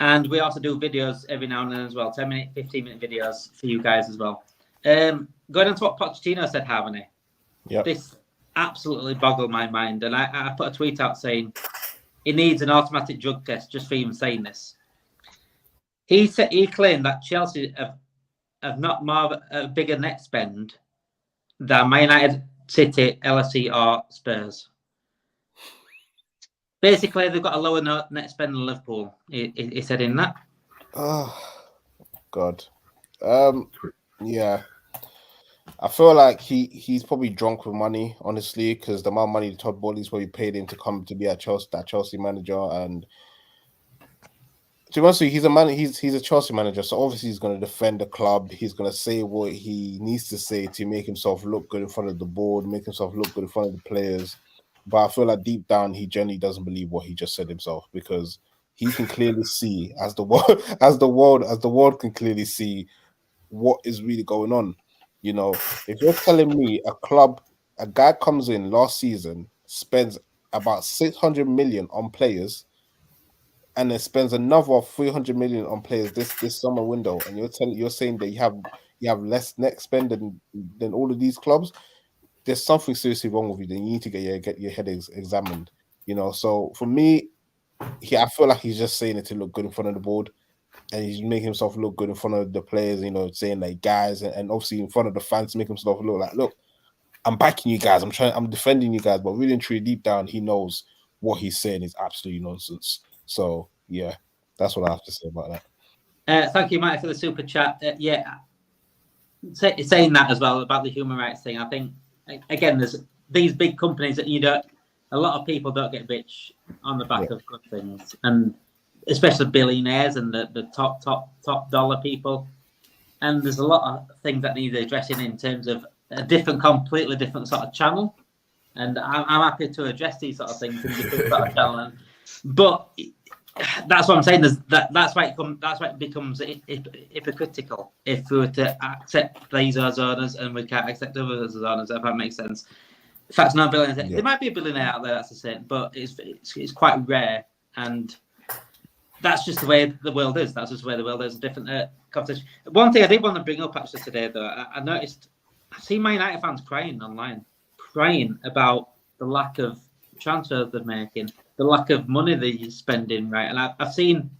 and we also do videos every now and then as well. 10-minute, 15-minute videos for you guys as well. Going on to what Pochettino said, Harmony. Yeah. This absolutely boggled my mind, and I put a tweet out saying he needs an automatic drug test just for even saying this. He claimed that Chelsea have not more a bigger net spend than Man United, City, LFC, or Spurs. Basically, they've got a lower net spend than Liverpool. He said in that. Oh God. Yeah. I feel like he's probably drunk with money, honestly, because the amount of money Todd Bowley's probably paid him to come to be at Chelsea manager. And to be honest with you, he's a Chelsea manager, so obviously he's going to defend the club. He's going to say what he needs to say to make himself look good in front of the board, make himself look good in front of the players. But I feel like deep down he generally doesn't believe what he just said himself, because he can clearly see, as the world can clearly see, what is really going on. You know, if you're telling me a guy comes in last season, spends about 600 million on players, and then spends another 300 million on players this summer window, and you're saying that you have less net spend than all of these clubs, there's something seriously wrong with you. Then you need to get your head examined. You know, so for me, I feel like he's just saying it to look good in front of the board. And he's making himself look good in front of the players, you know, saying like guys, and obviously in front of the fans to make himself look like, look, I'm backing you guys, I'm defending you guys, but really and truly deep down, he knows what he's saying is absolutely nonsense. So yeah, that's what I have to say about that. Thank you, Mike, for the super chat. Saying that as well about the human rights thing, I think again, there's these big companies that a lot of people don't get rich on the back of good things, and especially billionaires and the top dollar people. and there's a lot of things that need addressing in terms of a completely different sort of channel. And I'm happy to address these sort of things in different sort of channel. But that's what I'm saying. That's why it becomes hypocritical if we were to accept these as owners and we can't accept others as owners. If that makes sense. If that's not a billionaire, there might be a billionaire out there that's the same, but it's quite rare, and that's just the way the world is. That's just the way the world is. A different competition. One thing I did want to bring up actually today, though, I noticed I've seen My United fans crying online, crying about the lack of transfers they're making, the lack of money they're spending, right? And I think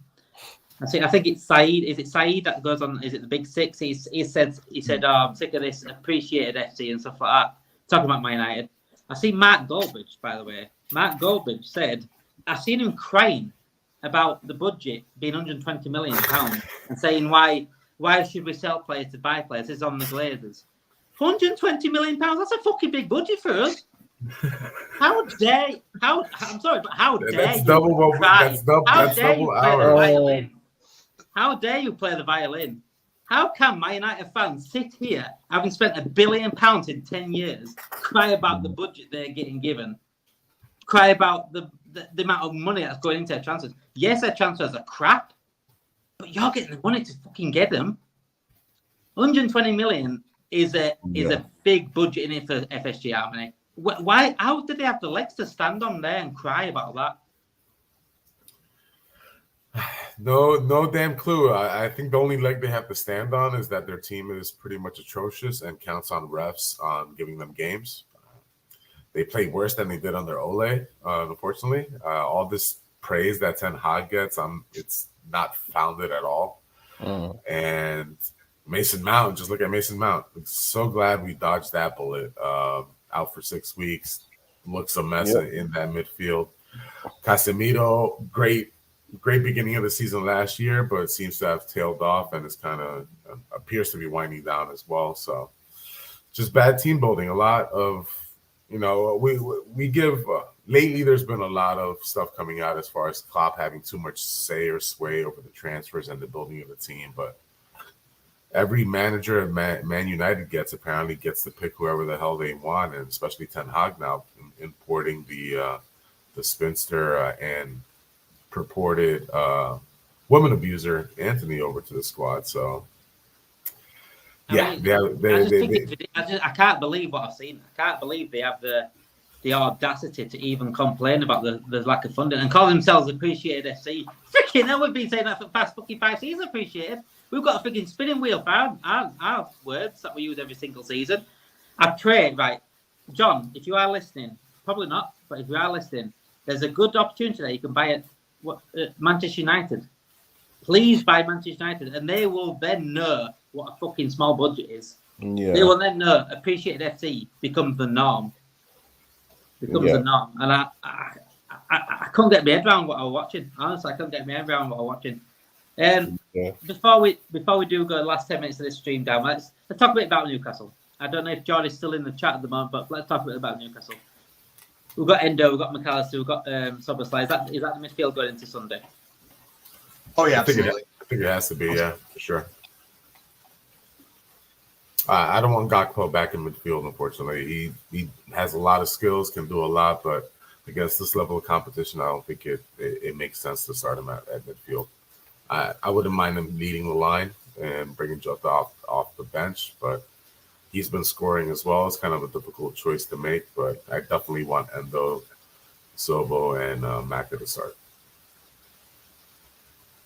it's Saeed. Is it Saeed that goes on? Is it the Big Six? He said, oh, I'm sick of this appreciated FC and stuff like that. Talking about Man United. I see Mark Goldbridge, by the way. Mark Goldbridge said, I've seen him crying about the budget being £120 million and saying why should we sell players to buy players? It's on the Glazers. £120 million, that's a fucking big budget for us. I'm sorry, but how dare that's you double cry? that's double How dare you play the hour. violin? How dare you play the violin? How can Man United fans sit here, having spent £1 billion in 10 years, cry about the budget they're getting given, cry about the amount of money that's going into their transfers? Yes, their transfers are crap, but you're getting the money to fucking get them. 120 million is a big budget in it for FSG Harmony. Why? How did they have the legs to stand on there and cry about that? No damn clue. I think the only leg they have to stand on is that their team is pretty much atrocious and counts on refs on giving them games. They play worse than they did under Ole, unfortunately. All this praise that Ten Hag gets, it's not founded at all. And Mason Mount, just look at Mason Mount. I'm so glad we dodged that bullet. Out for 6 weeks, looks a mess in that midfield. Casemiro, great beginning of the season last year, but seems to have tailed off and is kind of appears to be winding down as well. So just bad team building. A lot of, we give lately there's been a lot of stuff coming out as far as Klopp having too much say or sway over the transfers and the building of the team. But every manager at Man United apparently gets to pick whoever the hell they want, and especially Ten Hag now importing the spinster and purported woman abuser Anthony over to the squad. So I can't believe what I've seen. I can't believe they have the audacity to even complain about the lack of funding and call themselves appreciated FC. Freaking hell, we've been saying that for the past fucking 5 seasons. Appreciated. We've got a freaking spinning wheel for our words that we use every single season. I prayed, right, John, if you are listening, probably not, but if you are listening, there's a good opportunity that you can buy it. Manchester United. Please buy Manchester United, and they will then know what a fucking small budget is. Yeah. They will then know appreciated FC becomes the norm. The norm, and I couldn't get my head around what I was watching. Honestly, I couldn't get my head around what I was watching. Before we do go the last 10 minutes of this stream down, let's talk a bit about Newcastle. I don't know if George is still in the chat at the moment, but let's talk a bit about Newcastle. We've got Endo, we've got McAllister, we've got Soboslai. Is that the midfield going into Sunday? Oh yeah, absolutely. I think it has to be, yeah, for sure. I don't want Gakpo back in midfield, unfortunately. He has a lot of skills, can do a lot, but against this level of competition, I don't think it makes sense to start him at midfield. I wouldn't mind him leading the line and bringing Jota off the bench, but he's been scoring as well. It's kind of a difficult choice to make, but I definitely want Endo, Sobo, and Maka to start.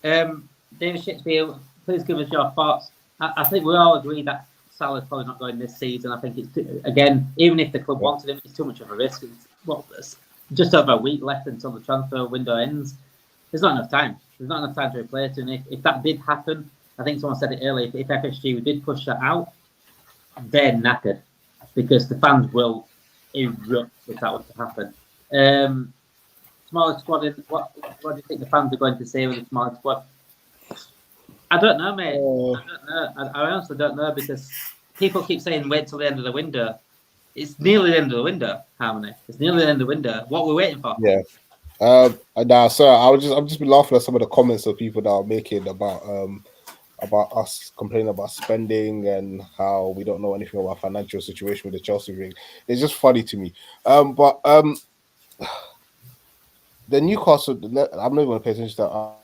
David Shakespeare, please give us your thoughts. I think we all agree that Salah's probably not going this season. I think it's, again, even if the club wanted him, it's too much of a risk. It's just over a week left until the transfer window ends. There's not enough time. There's not enough time to replace him. If that did happen, I think someone said it earlier, if FSG did push that out, they're knackered because the fans will erupt if that was to happen. Smaller squad, what do you think the fans are going to say with the smaller squad? I don't know, mate. I don't know. I honestly don't know because people keep saying wait till the end of the window. It's nearly the end of the window, Harmony. It's nearly the end of the window. What we're waiting for? Yeah. Now, sir, I'm just laughing at some of the comments of people that are making about about us complaining about spending and how we don't know anything about financial situation with the Chelsea ring. It's just funny to me. But the Newcastle, I'm not even going to pay attention to that.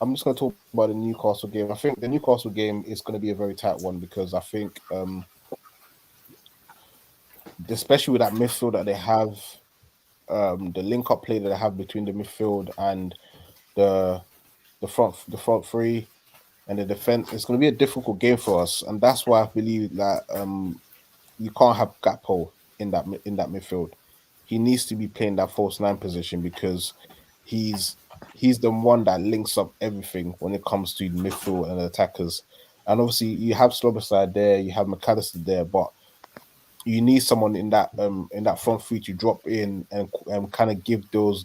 I'm just going to talk about the Newcastle game. I think the Newcastle game is going to be a very tight one because I think, especially with that midfield that they have, the link-up play that they have between the midfield and the front three and the defense, it's going to be a difficult game for us, and that's why I believe that you can't have Gakpo in that midfield. He needs to be playing that false nine position because he's the one that links up everything when it comes to midfield and attackers. And obviously, you have Sloboside there, you have McAllister there, but you need someone in that front three to drop in and kind of give those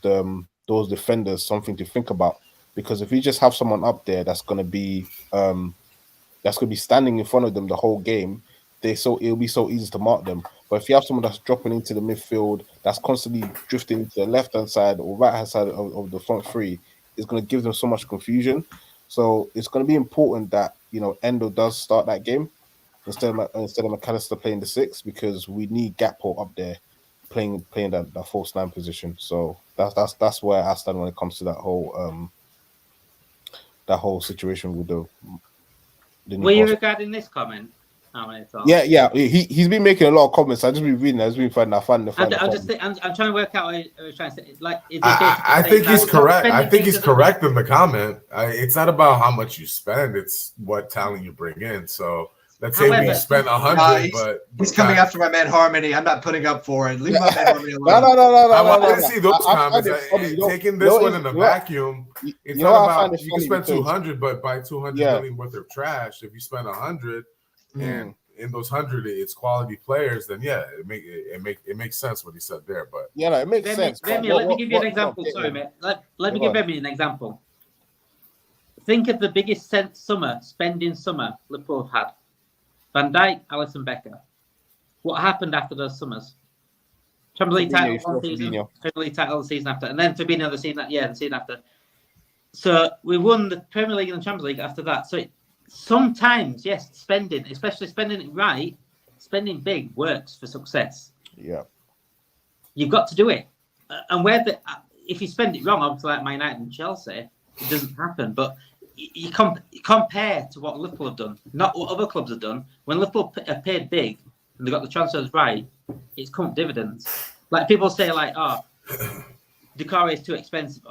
defenders something to think about. Because if you just have someone up there that's going to be standing in front of them the whole game, it'll be so easy to mark them. But if you have someone that's dropping into the midfield, that's constantly drifting to the left-hand side or right-hand side of the front three, it's going to give them so much confusion. So it's going to be important that Endo does start that game instead of McAllister playing the 6, because we need Gakpo up there playing that false nine position. So that's where I stand when it comes to that whole situation with the Were you regarding this comment? Yeah. He's been making a lot of comments. I just been reading. I just been finding. I'm trying to work out what he's trying to say. Like, I think he's correct. I think he's correct in the comment. It's not about how much you spend; it's what talent you bring in. So let's say we spent 100, but he's coming after my man Harmony. I'm not putting up for it. Leave my man Harmony alone. No. I want to see those comments. Taking this one in the vacuum, it's not about you can spend 200, but buy 200 million worth of trash. If you spend 100. And in those 100, it's quality players. Then it makes sense what he said there. But it makes sense. Remy, let me give you an example. Sorry, mate. Let me give Remy an example. Think of the biggest spending summer Liverpool have had. Van Dijk, Alisson, Becker. What happened after those summers? Champions League title one season, Premier League title the season after, and then Fabinho the season after. So we won the Premier League and the Champions League after that. So sometimes, yes, especially spending it right, spending big works for success. Yeah, you've got to do it. And if you spend it wrong, obviously like Man United and Chelsea, it doesn't happen. But you compare to what Liverpool have done, not what other clubs have done. When Liverpool have paid big and they got the transfers right, it's come dividends. Like people say, Decore is too expensive.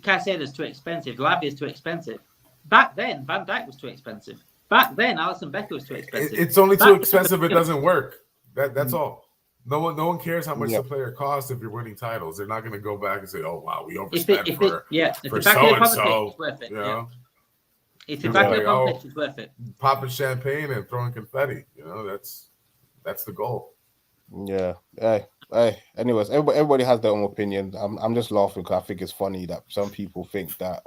Caicedo's too expensive. Lavia is too expensive. Back then, Van Dijk was too expensive. Back then, Alisson Becker was too expensive. It's only too expensive. It doesn't work. That's all. No one cares how much the player costs if you're winning titles. They're not going to go back and say, "Oh wow, we overspent for so and so." It's worth it. You know? If you're back on pitch, it's worth it. Popping champagne and throwing confetti. That's the goal. Yeah. Hey. Anyways, everybody has their own opinion. I'm just laughing because I think it's funny that some people think that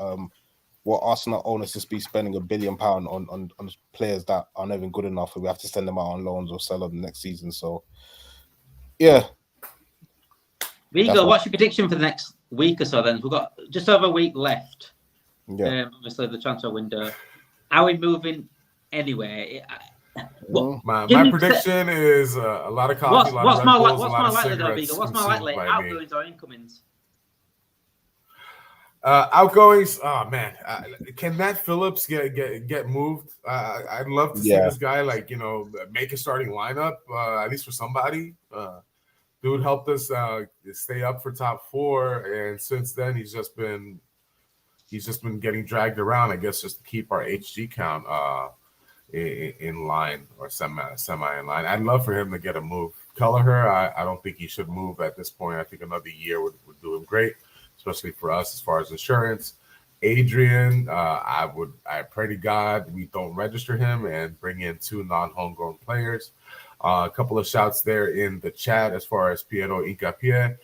Arsenal owners just be spending £1 billion on players that are not even good enough, and we have to send them out on loans or sell them next season. So, yeah. Rigo, what's your prediction for the next week or so? Then we've got just over a week left. Yeah. Obviously, the transfer window. Are we moving anywhere? My prediction is a lot of coffee, what's more likely, though, Rigo? What's more likely, outgoings or incomings? Outgoings. Oh man, can Nat Phillips get moved? I'd love to see this guy make a starting lineup at least for somebody. Dude helped us stay up for top 4, and since then he's just been getting dragged around. I guess just to keep our HG count in line or semi in line. I'd love for him to get a move. Kelleher, I don't think he should move at this point. I think another year would do him great, especially for us as far as insurance. Adrian, I pray to God we don't register him and bring in 2 non-homegrown players. A couple of shouts there in the chat as far as Piero Incapie.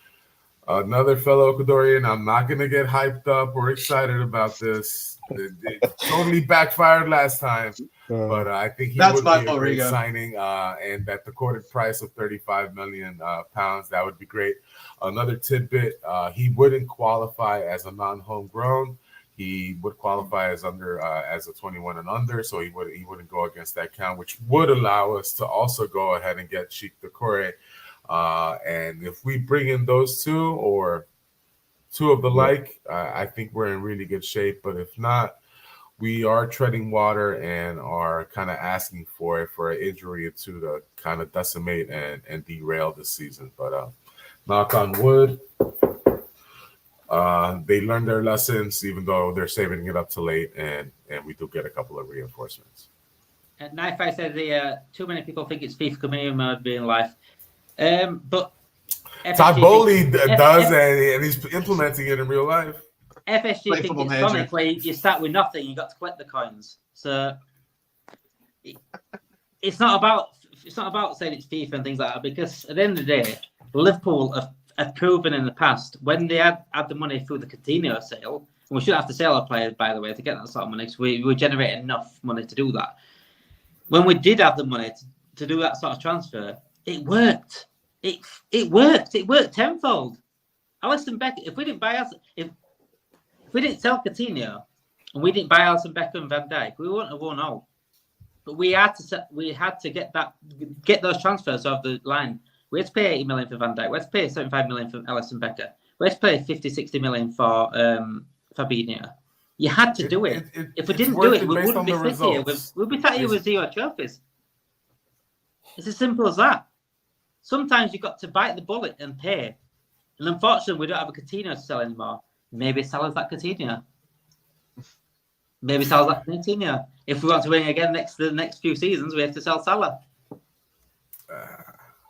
Another fellow Ecuadorian, I'm not going to get hyped up or excited about this. It totally backfired last time, but I think he would be a great signing, and at the quoted price of 35 million pounds, that would be great. Another tidbit, he wouldn't qualify as a non-homegrown. he would qualify as under as a 21 and under, so he wouldn't go against that count, which would allow us to also go ahead and get Sheik Doucouré. And if we bring in those two or two of the like, I think we're in really good shape. But if not, we are treading water and are kind of asking for an injury or two to kind of decimate and derail this season. But knock on wood, they learned their lessons, even though they're saving it up to late, and we do get a couple of reinforcements. And Knife said too many people think it's FIFA community mode being live. But Todd Bowley does, and he's implementing it in real life. FSG think it's Sonic, where you start with nothing, you got to collect the coins. So it's not about saying it's FIFA and things like that, because at the end of the day, Liverpool have proven in the past when they had the money through the Coutinho sale, and we should have to sell our players, by the way, to get that sort of money, because we were generating enough money to do that. When we did have the money to do that sort of transfer, it worked. It worked. It worked tenfold. Alisson Becker, if we didn't sell Coutinho and we didn't buy Alisson Becker and Van Dijk, we wouldn't have won all. But we had to get those transfers off the line. We had to pay 80 million for Van Dijk. We had to pay 75 million for Alisson Becker. We had to pay 50, 60 million for Fabinho. You had to do it. If we didn't do it, we wouldn't be sitting here. We'd be sat here with 0 trophies. It's as simple as that. Sometimes you've got to bite the bullet and pay. And unfortunately, we don't have a Coutinho to sell anymore. Maybe Salah's that Coutinho. Maybe Salah's that Coutinho. If we want to win again the next few seasons, we have to sell Salah.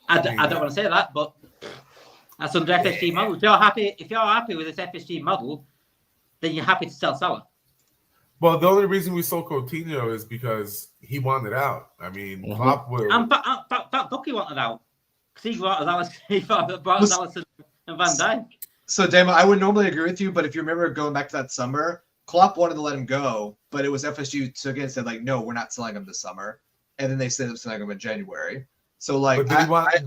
I don't want to say that, but that's under FSG model. If you're happy with this FSG model, then you're happy to sell Salah. Well, the only reason we sold Coutinho is because he wanted out. I mean, Klopp would. And Fat Bucky wanted out. Because he brought us Alisson and Van Dijk. So, Damon, I would normally agree with you, but if you remember going back to that summer, Klopp wanted to let him go, but it was FSG who took it and said, like, no, we're not selling him this summer. And then they said they're selling him in January. So, like, but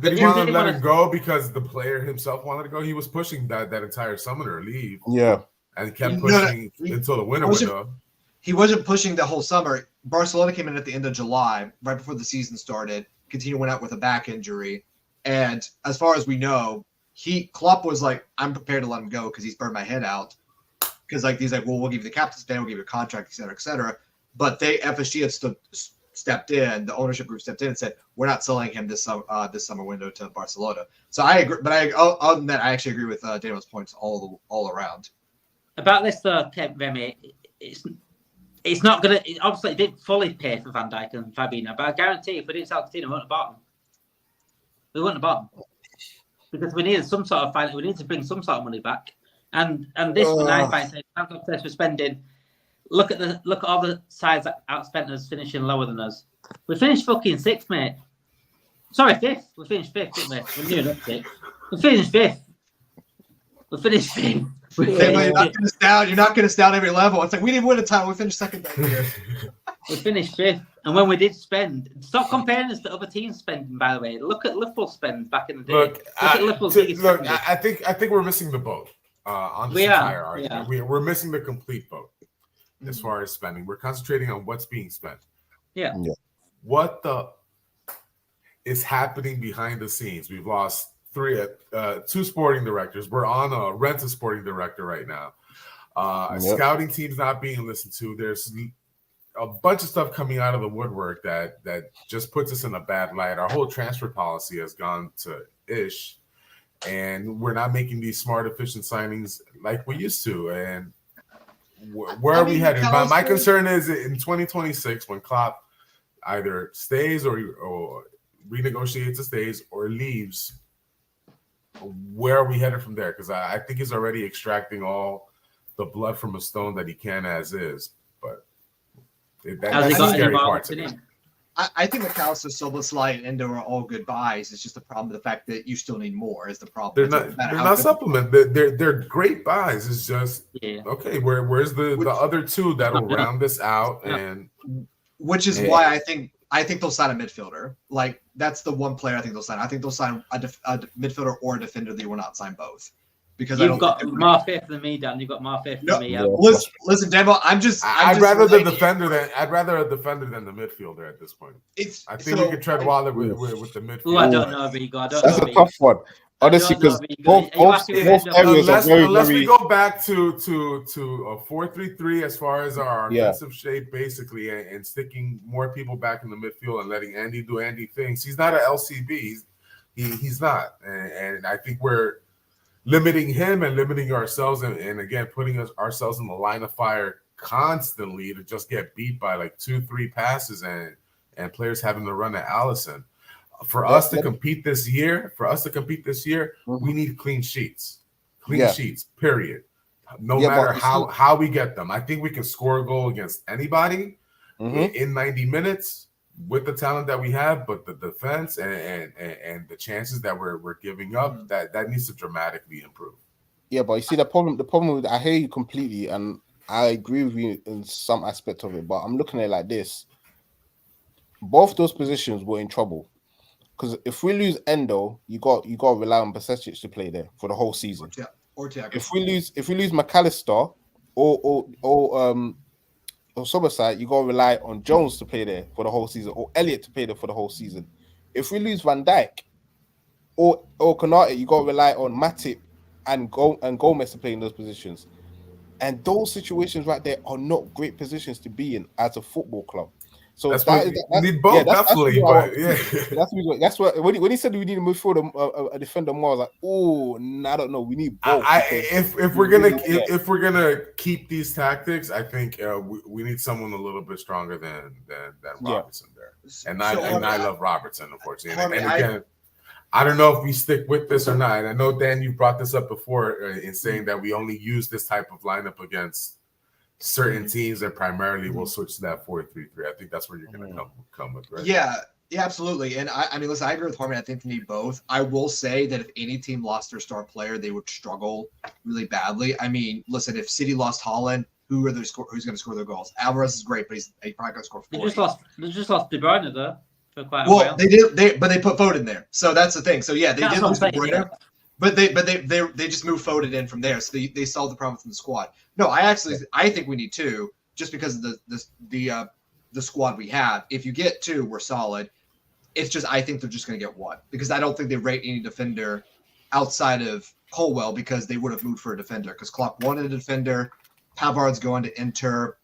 did he want to let him go because the player himself wanted to go? He was pushing that entire summer to leave. Yeah. And he kept pushing until the winter window. He wasn't pushing the whole summer. Barcelona came in at the end of July, right before the season started. Coutinho went out with a back injury. And as far as we know, Klopp was like, I'm prepared to let him go because he's burned my head out. Because he's like, well, we'll give you the captain's band, we'll give you a contract, et cetera, et cetera. But FSG had stepped in, the ownership group stepped in and said, we're not selling him this summer window to Barcelona. So I agree, but other than that, I actually agree with Daniel's points all around. About this though, Remy, it's not gonna. Obviously, it didn't fully pay for Van Dijk and Fabinho, but I guarantee if we didn't sell Coutinho, we wouldn't have bought them. We wouldn't have bought them because we needed some sort of finance. We need to bring some sort of money back. And this one, I find obsessed with spending. Look at all the sides that outspent us, finishing lower than us. We finished fucking 6th, mate. Sorry, 5th. We finished 5th, didn't we? We're near 6th. We finished 5th. We finished 5th. You're not going to down every level. It's like we didn't win a title. We finished 2nd that year. We finished 5th, and when we did spend, stop comparing us to other teams spending. By the way, look at Liverpool spend back in the day. Look at Liverpool's biggest spend. I think we're missing the boat on this entire argument. We're missing the complete boat as far as spending. We're concentrating on what's being spent. Yeah. What is happening behind the scenes? We've lost 2 sporting directors. We're on a rent a sporting director right now. Scouting teams not being listened to. There's a bunch of stuff coming out of the woodwork that just puts us in a bad light. Our whole transfer policy has gone to ish, and we're not making these smart, efficient signings like we used to. And where are we headed? My concern is in 2026 when Klopp either stays or renegotiates the stays or leaves. Where are we headed from there? Because I think he's already extracting all the blood from a stone that he can as is. But that's the scary part to me. I think McAllister, Soboslai, and Endo are all good buys. It's just the problem. The fact that you still need more is the problem. They're not supplement. They're great buys. It's just okay. Where's the other 2 that'll round this out? And which is why I think they'll sign a midfielder. That's the one player I think they'll sign. I think they'll sign a midfielder or a defender. They will not sign both. because You've got more faith than me, Dan. You've got more faith than me. Listen, Demo. I'd rather a defender than the midfielder at this point. I think we could tread water with the midfield. I don't know, Rigo. That's a tough one. Honestly, because both areas are very, unless we go back to a 4-3-3 as far as our offensive shape, basically, and sticking more people back in the midfield and letting Andy do Andy things. He's not an LCB. He's not, and I think we're limiting him and limiting ourselves, and again putting ourselves in the line of fire constantly to just get beat by like 2-3 passes and players having to run at Allison. For us to compete this year, we need clean sheets. Sheets, period. No matter how we get them. I think we can score a goal against anybody in 90 minutes with the talent that we have, but the defense and the chances that we're giving up, that needs to dramatically improve. Yeah, but you see the problem with, I hear you completely, and I agree with you in some aspect of it, but I'm looking at it like this. Both those positions were in trouble. Because if we lose Endo, you got to rely on Basecic to play there for the whole season. Or Thiago. If we lose McAllister or Soberside, you got to rely on Jones to play there for the whole season, or Elliott to play there for the whole season. If we lose Van Dijk or Konate, you got to rely on Matip and Gomez to play in those positions. And those situations right there are not great positions to be in as a football club. So we need both, definitely. That's what when he said we need a midfielder, a defender more, I was like, I don't know. We need both. If we're gonna keep these tactics, I think we need someone a little bit stronger than Robertson there. And I love Robertson, unfortunately. And again, I don't know if we stick with this or not. And I know, Dan, you brought this up before in saying that we only use this type of lineup against certain teams, and primarily we'll switch to that 4-3-3. I think that's where you're going to come with, right? Yeah, absolutely. And I mean, listen, I agree with Harmon. I think they need both. I will say that if any team lost their star player, they would struggle really badly. I mean, listen, if City lost Haaland, who's going to score their goals? Alvarez is great, but he's probably going to score 40. They just lost De Bruyne though for quite a Well, while. they did, but they put Foden there, so that's the thing. So yeah, they did lose De Bruyne. But they just moved Foden in from there, so they solved the problem within the squad. No, I think we need two, just because of the squad we have. If you get two, we're solid. It's just I think they're just going to get one, because I don't think they rate any defender outside of Colwell, because they would have moved for a defender, because Klopp wanted a defender. Pavard's going to Inter.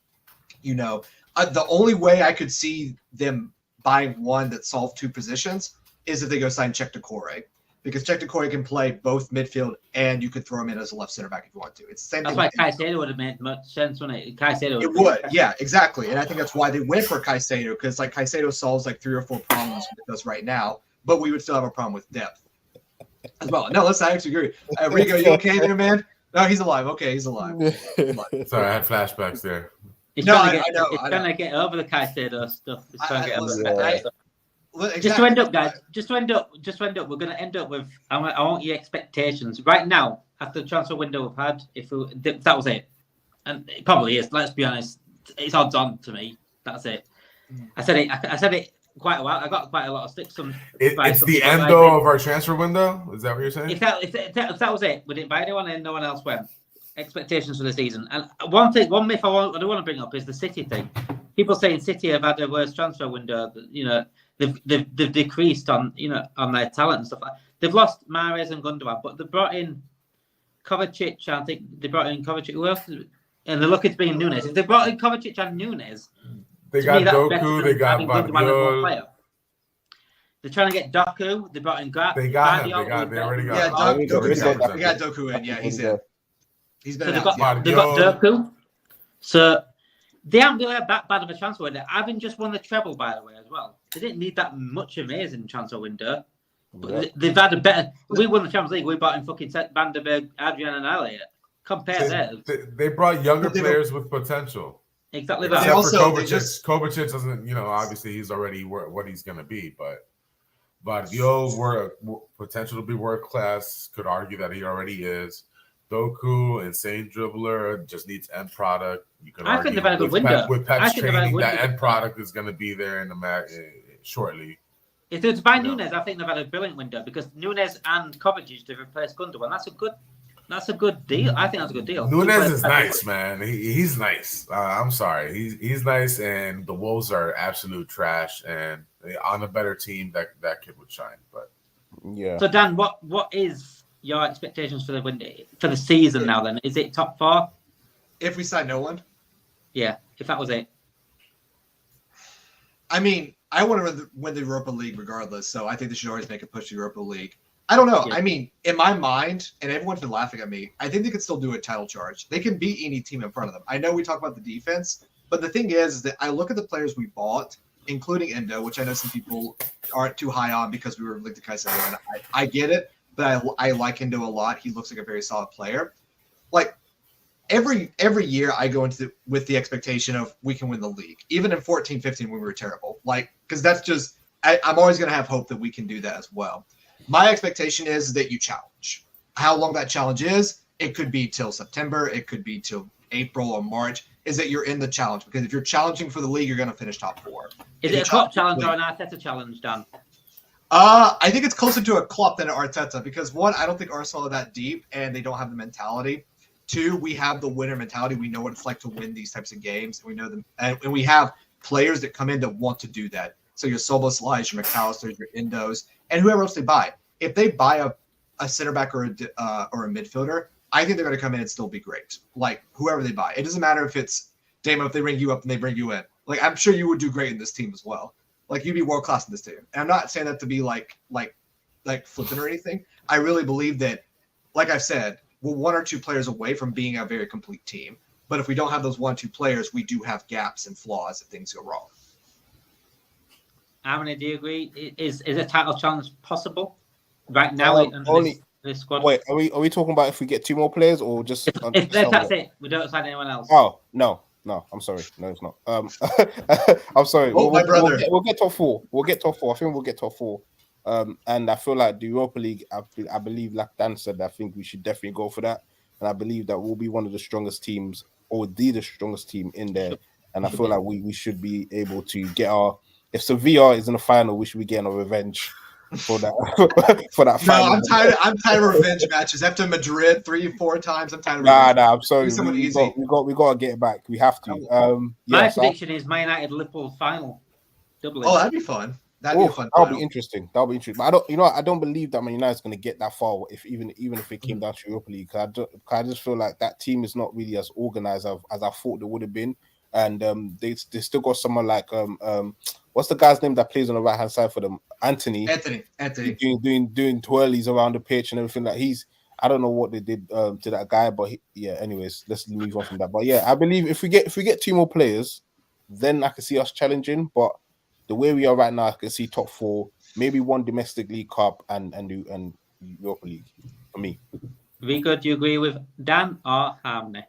You know, the only way I could see them buying one that solved two positions is if they go sign Czech Decore. Because Czech Decore can play both midfield, and you could throw him in as a left center back if you want to. It's the same thing. That's why Caicedo would have made much sense, wouldn't it? It would, yeah, exactly. And I think that's why they went for Caicedo, because like Caicedo solves like 3 or 4 problems with us right now, but we would still have a problem with depth as well. No, listen, I actually agree. Rigo, you okay there, man? No, he's alive. Okay, he's alive. Sorry, I had flashbacks there. He's trying to get over the Caicedo stuff. He's trying to get over the stuff. Exactly. Just to end up, guys. We're going to end up with. I want your expectations right now after the transfer window we've had. If that was it, and it probably is. Let's be honest. It's odds on to me. That's it. I said it quite a while. I got quite a lot of sticks. It's the end though of our transfer window. Is that what you're saying? If that was it, we didn't buy anyone and no one else went. Expectations for the season. And one myth I do want to bring up is the City thing. People saying City have had a worse transfer window. You know. They've decreased on their talent and stuff. They've lost Mahrez and Gundogan, but they brought in Kovacic. I think they brought in Kovacic. Who else? And they're looking to bring Nunes. If they brought in Kovacic and Nunes, they got Doku. They got Badiol. They're trying to get Doku. They brought in Grant. They got him. They already got him. They got Doku in. Yeah, he's in. He's been. So they've got Doku. So. They haven't really had that bad of a transfer window. Having just won the treble, by the way, as well. They didn't need that much amazing transfer window. But they've had a better. We won the Champions League. We bought in fucking Van der Berg, Adrian, and Elliott. Compare theirs. They brought younger players with potential. Exactly that. Except for Kovacic. Kovacic doesn't, obviously he's already what he's going to be. But Badiol were potential to be world class. Could argue that he already is. Doku, insane dribbler, just needs end product. You can argue think they've had a good window. With Pep's training, that end product is going to be there in the match shortly. If they were to buy Nunes, I think they've had a brilliant window, because Nunes and Kovacic to replace Gundogan. That's a good That's a good deal. I think that's a good deal. Nunes is nice, man. He's nice. I'm sorry, he's nice, and the Wolves are absolute trash. And on a better team, that kid would shine. But yeah. So Dan, what is your expectations for the season now? Then is it top 4? If we sign no one, yeah. If that was it, I mean, I want to win the Europa League regardless. So I think they should always make a push to Europa League. I don't know. Yeah. I mean, in my mind, and everyone's been laughing at me, I think they could still do a title charge. They can beat any team in front of them. I know we talk about the defense, but the thing is that I look at the players we bought, including Endo, which I know some people aren't too high on because we were linked to Caicedo, and I get it, but I like Endo a lot. He looks like a very solid player. Like, every year I go into with the expectation of we can win the league, even in 14-15 when we were terrible. Like, because that's just I'm always going to have hope that we can do that as well. My expectation is that you challenge. How long that challenge is, it could be till September, it could be till April or March. Is that you're in the challenge, because if you're challenging for the league, you're going to finish top 4. Is it a Klopp challenge or an Arteta challenge, Dan? I think it's closer to a Klopp than an Arteta, because one, I don't think Arsenal are that deep and they don't have the mentality. 2, we have the winner mentality. We know what it's like to win these types of games. And we know them, and we have players that come in that want to do that. So your Szoboszlais, your McAllisters, your Endos, and whoever else they buy. If they buy a center back or a midfielder, I think they're going to come in and still be great. Like, whoever they buy. It doesn't matter if it's Damo, if they ring you up and they bring you in. Like, I'm sure you would do great in this team as well. Like, you'd be world class in this team. And I'm not saying that to be like flippant or anything. I really believe that, like I've said, we're 1 or 2 players away from being a very complete team. But if we don't have those 1 or 2 players, we do have gaps and flaws if things go wrong. Amine, do you agree? Is a title challenge possible right now? This squad. Wait, are we talking about if we get 2 more players or just? If that's it, we don't sign anyone else. Oh no, I'm sorry, no, it's not. I'm sorry. Oh, my brother. We'll get top 4. We'll get top 4. I think we'll get top 4. And I feel like the Europa League, I believe, like Dan said, I think we should definitely go for that. And I believe that we'll be one of the strongest teams, or the strongest team in there. And I feel like we should be able to get our. If Sevilla is in the final, we should be getting a revenge for that. For that final. No, I'm tired of revenge matches. After Madrid 3-4 times, I'm tired of revenge. Nah, I'm sorry. We got to get it back. We have to. My prediction is Man United Liverpool final. Dublin. Oh, that'd be fun. That'll be interesting. That'll be interesting. But I don't believe that Man United is going to get that far. Even if it came down to Europa League, I just feel like that team is not really as organized as I thought they would have been. And they still got someone like what's the guy's name that plays on the right hand side for them? Anthony. Doing twirlies around the pitch and everything. Like I don't know what they did to that guy, but anyways, let's move on from that. But yeah, I believe if we get 2 more players, then I can see us challenging. But the way we are right now, I can see top 4, maybe 1 domestic league cup and Europa League for me. Rico, do you agree with Dan or Harmony?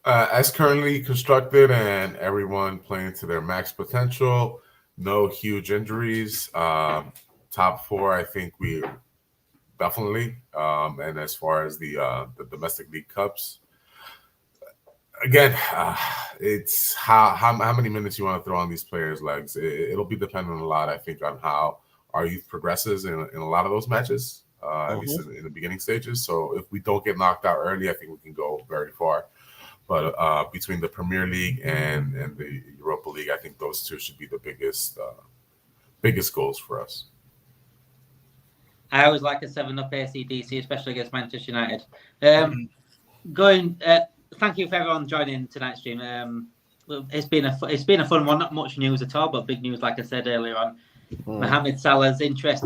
As currently constructed and everyone playing to their max potential, no huge injuries. Top 4, I think we definitely. And as far as the domestic league cups, again, it's how many minutes you want to throw on these players' legs. It'll be dependent a lot, I think, on how our youth progresses in a lot of those matches, at least in the beginning stages. So if we don't get knocked out early, I think we can go very far. But between the Premier League and the Europa League, I think those 2 should be the biggest goals for us. I always like a 7-up AC/DC, especially against Manchester United. Thank you for everyone joining tonight's stream. It's been a fun one. Not much news at all, but big news, like I said earlier on. Mohamed Salah's interest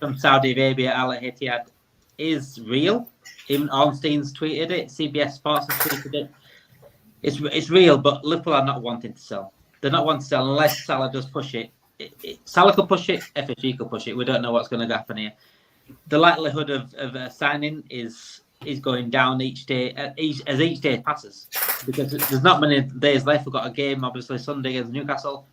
from Saudi Arabia, Al-Ittihad, is real. Even Ornstein's tweeted it. CBS Sports has tweeted it. It's real, but Liverpool are not wanting to sell. They're not wanting to sell unless Salah does push it. Salah could push it. FSG could push it. We don't know what's going to happen here. The likelihood of signing is going down each day as each day passes, because there's not many days left. We've got a game, obviously, Sunday against Newcastle.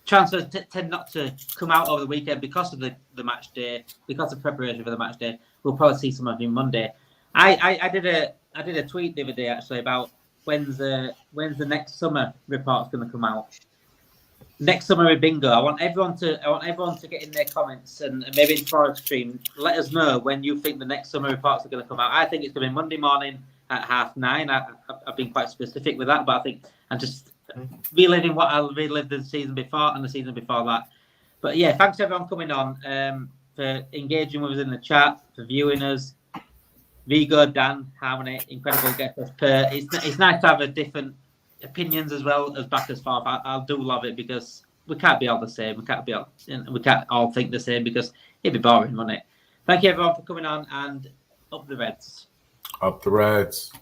Transfers tend not to come out over the weekend because of the match day, because of preparation for the match day. We'll probably see some of them Monday. I did a tweet the other day actually about when's the next summer report's going to come out, next summary bingo. I want everyone to get in their comments and maybe in tomorrow's stream. Let us know when you think the next summary reports are going to come out. I think it's going to be Monday morning at 9:30. I've been quite specific with that, but I think I'm just reliving what I relived the season before and the season before that. But yeah, thanks everyone coming on, for engaging with us in the chat, for viewing us. Vigo, Dan, Harmony, incredible guests. It's nice to have a different opinions as well as backers for. I do love it because we can't be all the same. We can't all think the same because it'd be boring, wouldn't it? Thank you everyone for coming on, and up the Reds. Up the Reds.